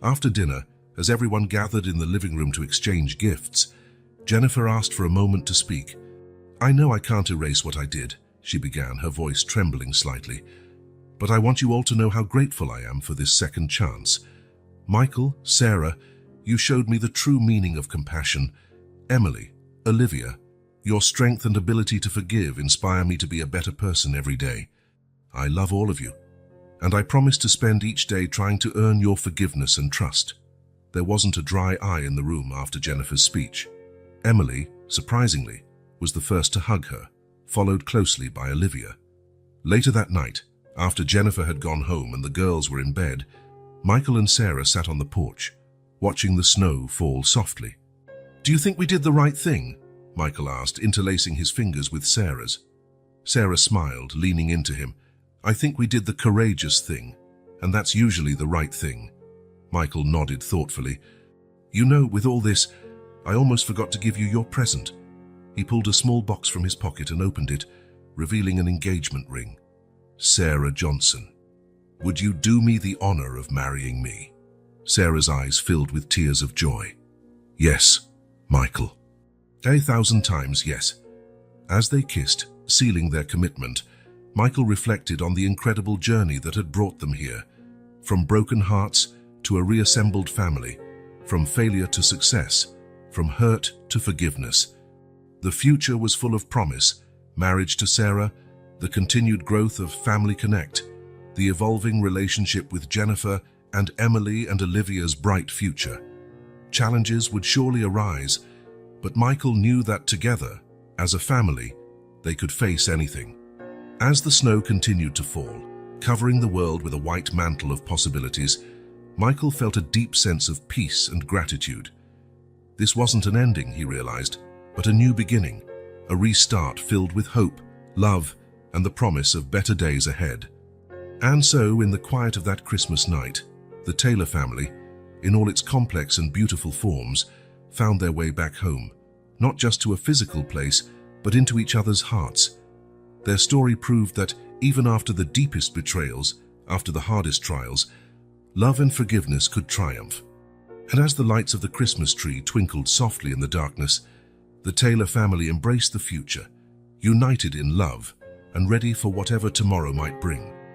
After dinner, as everyone gathered in the living room to exchange gifts, Jennifer asked for a moment to speak. "I know I can't erase what I did," she began, her voice trembling slightly. "But I want you all to know how grateful I am for this second chance. Michael, Sarah, you showed me the true meaning of compassion. Emily, Olivia, your strength and ability to forgive inspire me to be a better person every day. I love all of you, and I promise to spend each day trying to earn your forgiveness and trust." There wasn't a dry eye in the room after Jennifer's speech. Emily, surprisingly, was the first to hug her, followed closely by Olivia. Later that night, after Jennifer had gone home and the girls were in bed, Michael and Sarah sat on the porch, watching the snow fall softly. "Do you think we did the right thing?" Michael asked, interlacing his fingers with Sarah's. Sarah smiled, leaning into him. "I think we did the courageous thing, and that's usually the right thing." Michael nodded thoughtfully. "You know, with all this, I almost forgot to give you your present." He pulled a small box from his pocket and opened it, revealing an engagement ring. "Sarah Johnson, would you do me the honor of marrying me?" Sarah's eyes filled with tears of joy. "Yes, Michael." 1,000 times yes. As they kissed, sealing their commitment, Michael reflected on the incredible journey that had brought them here. From broken hearts to a reassembled family, from failure to success, from hurt to forgiveness. The future was full of promise: marriage to Sarah, the continued growth of Family Connect, the evolving relationship with Jennifer, and Emily and Olivia's bright future. Challenges would surely arise, but Michael knew that together, as a family, they could face anything. As the snow continued to fall, covering the world with a white mantle of possibilities, Michael felt a deep sense of peace and gratitude. This wasn't an ending, he realized, but a new beginning, a restart filled with hope, love, and the promise of better days ahead. And so, in the quiet of that Christmas night, the Taylor family, in all its complex and beautiful forms, found their way back home, not just to a physical place, but into each other's hearts. Their story proved that even after the deepest betrayals, after the hardest trials, love and forgiveness could triumph. And as the lights of the Christmas tree twinkled softly in the darkness, the Taylor family embraced the future, united in love and ready for whatever tomorrow might bring.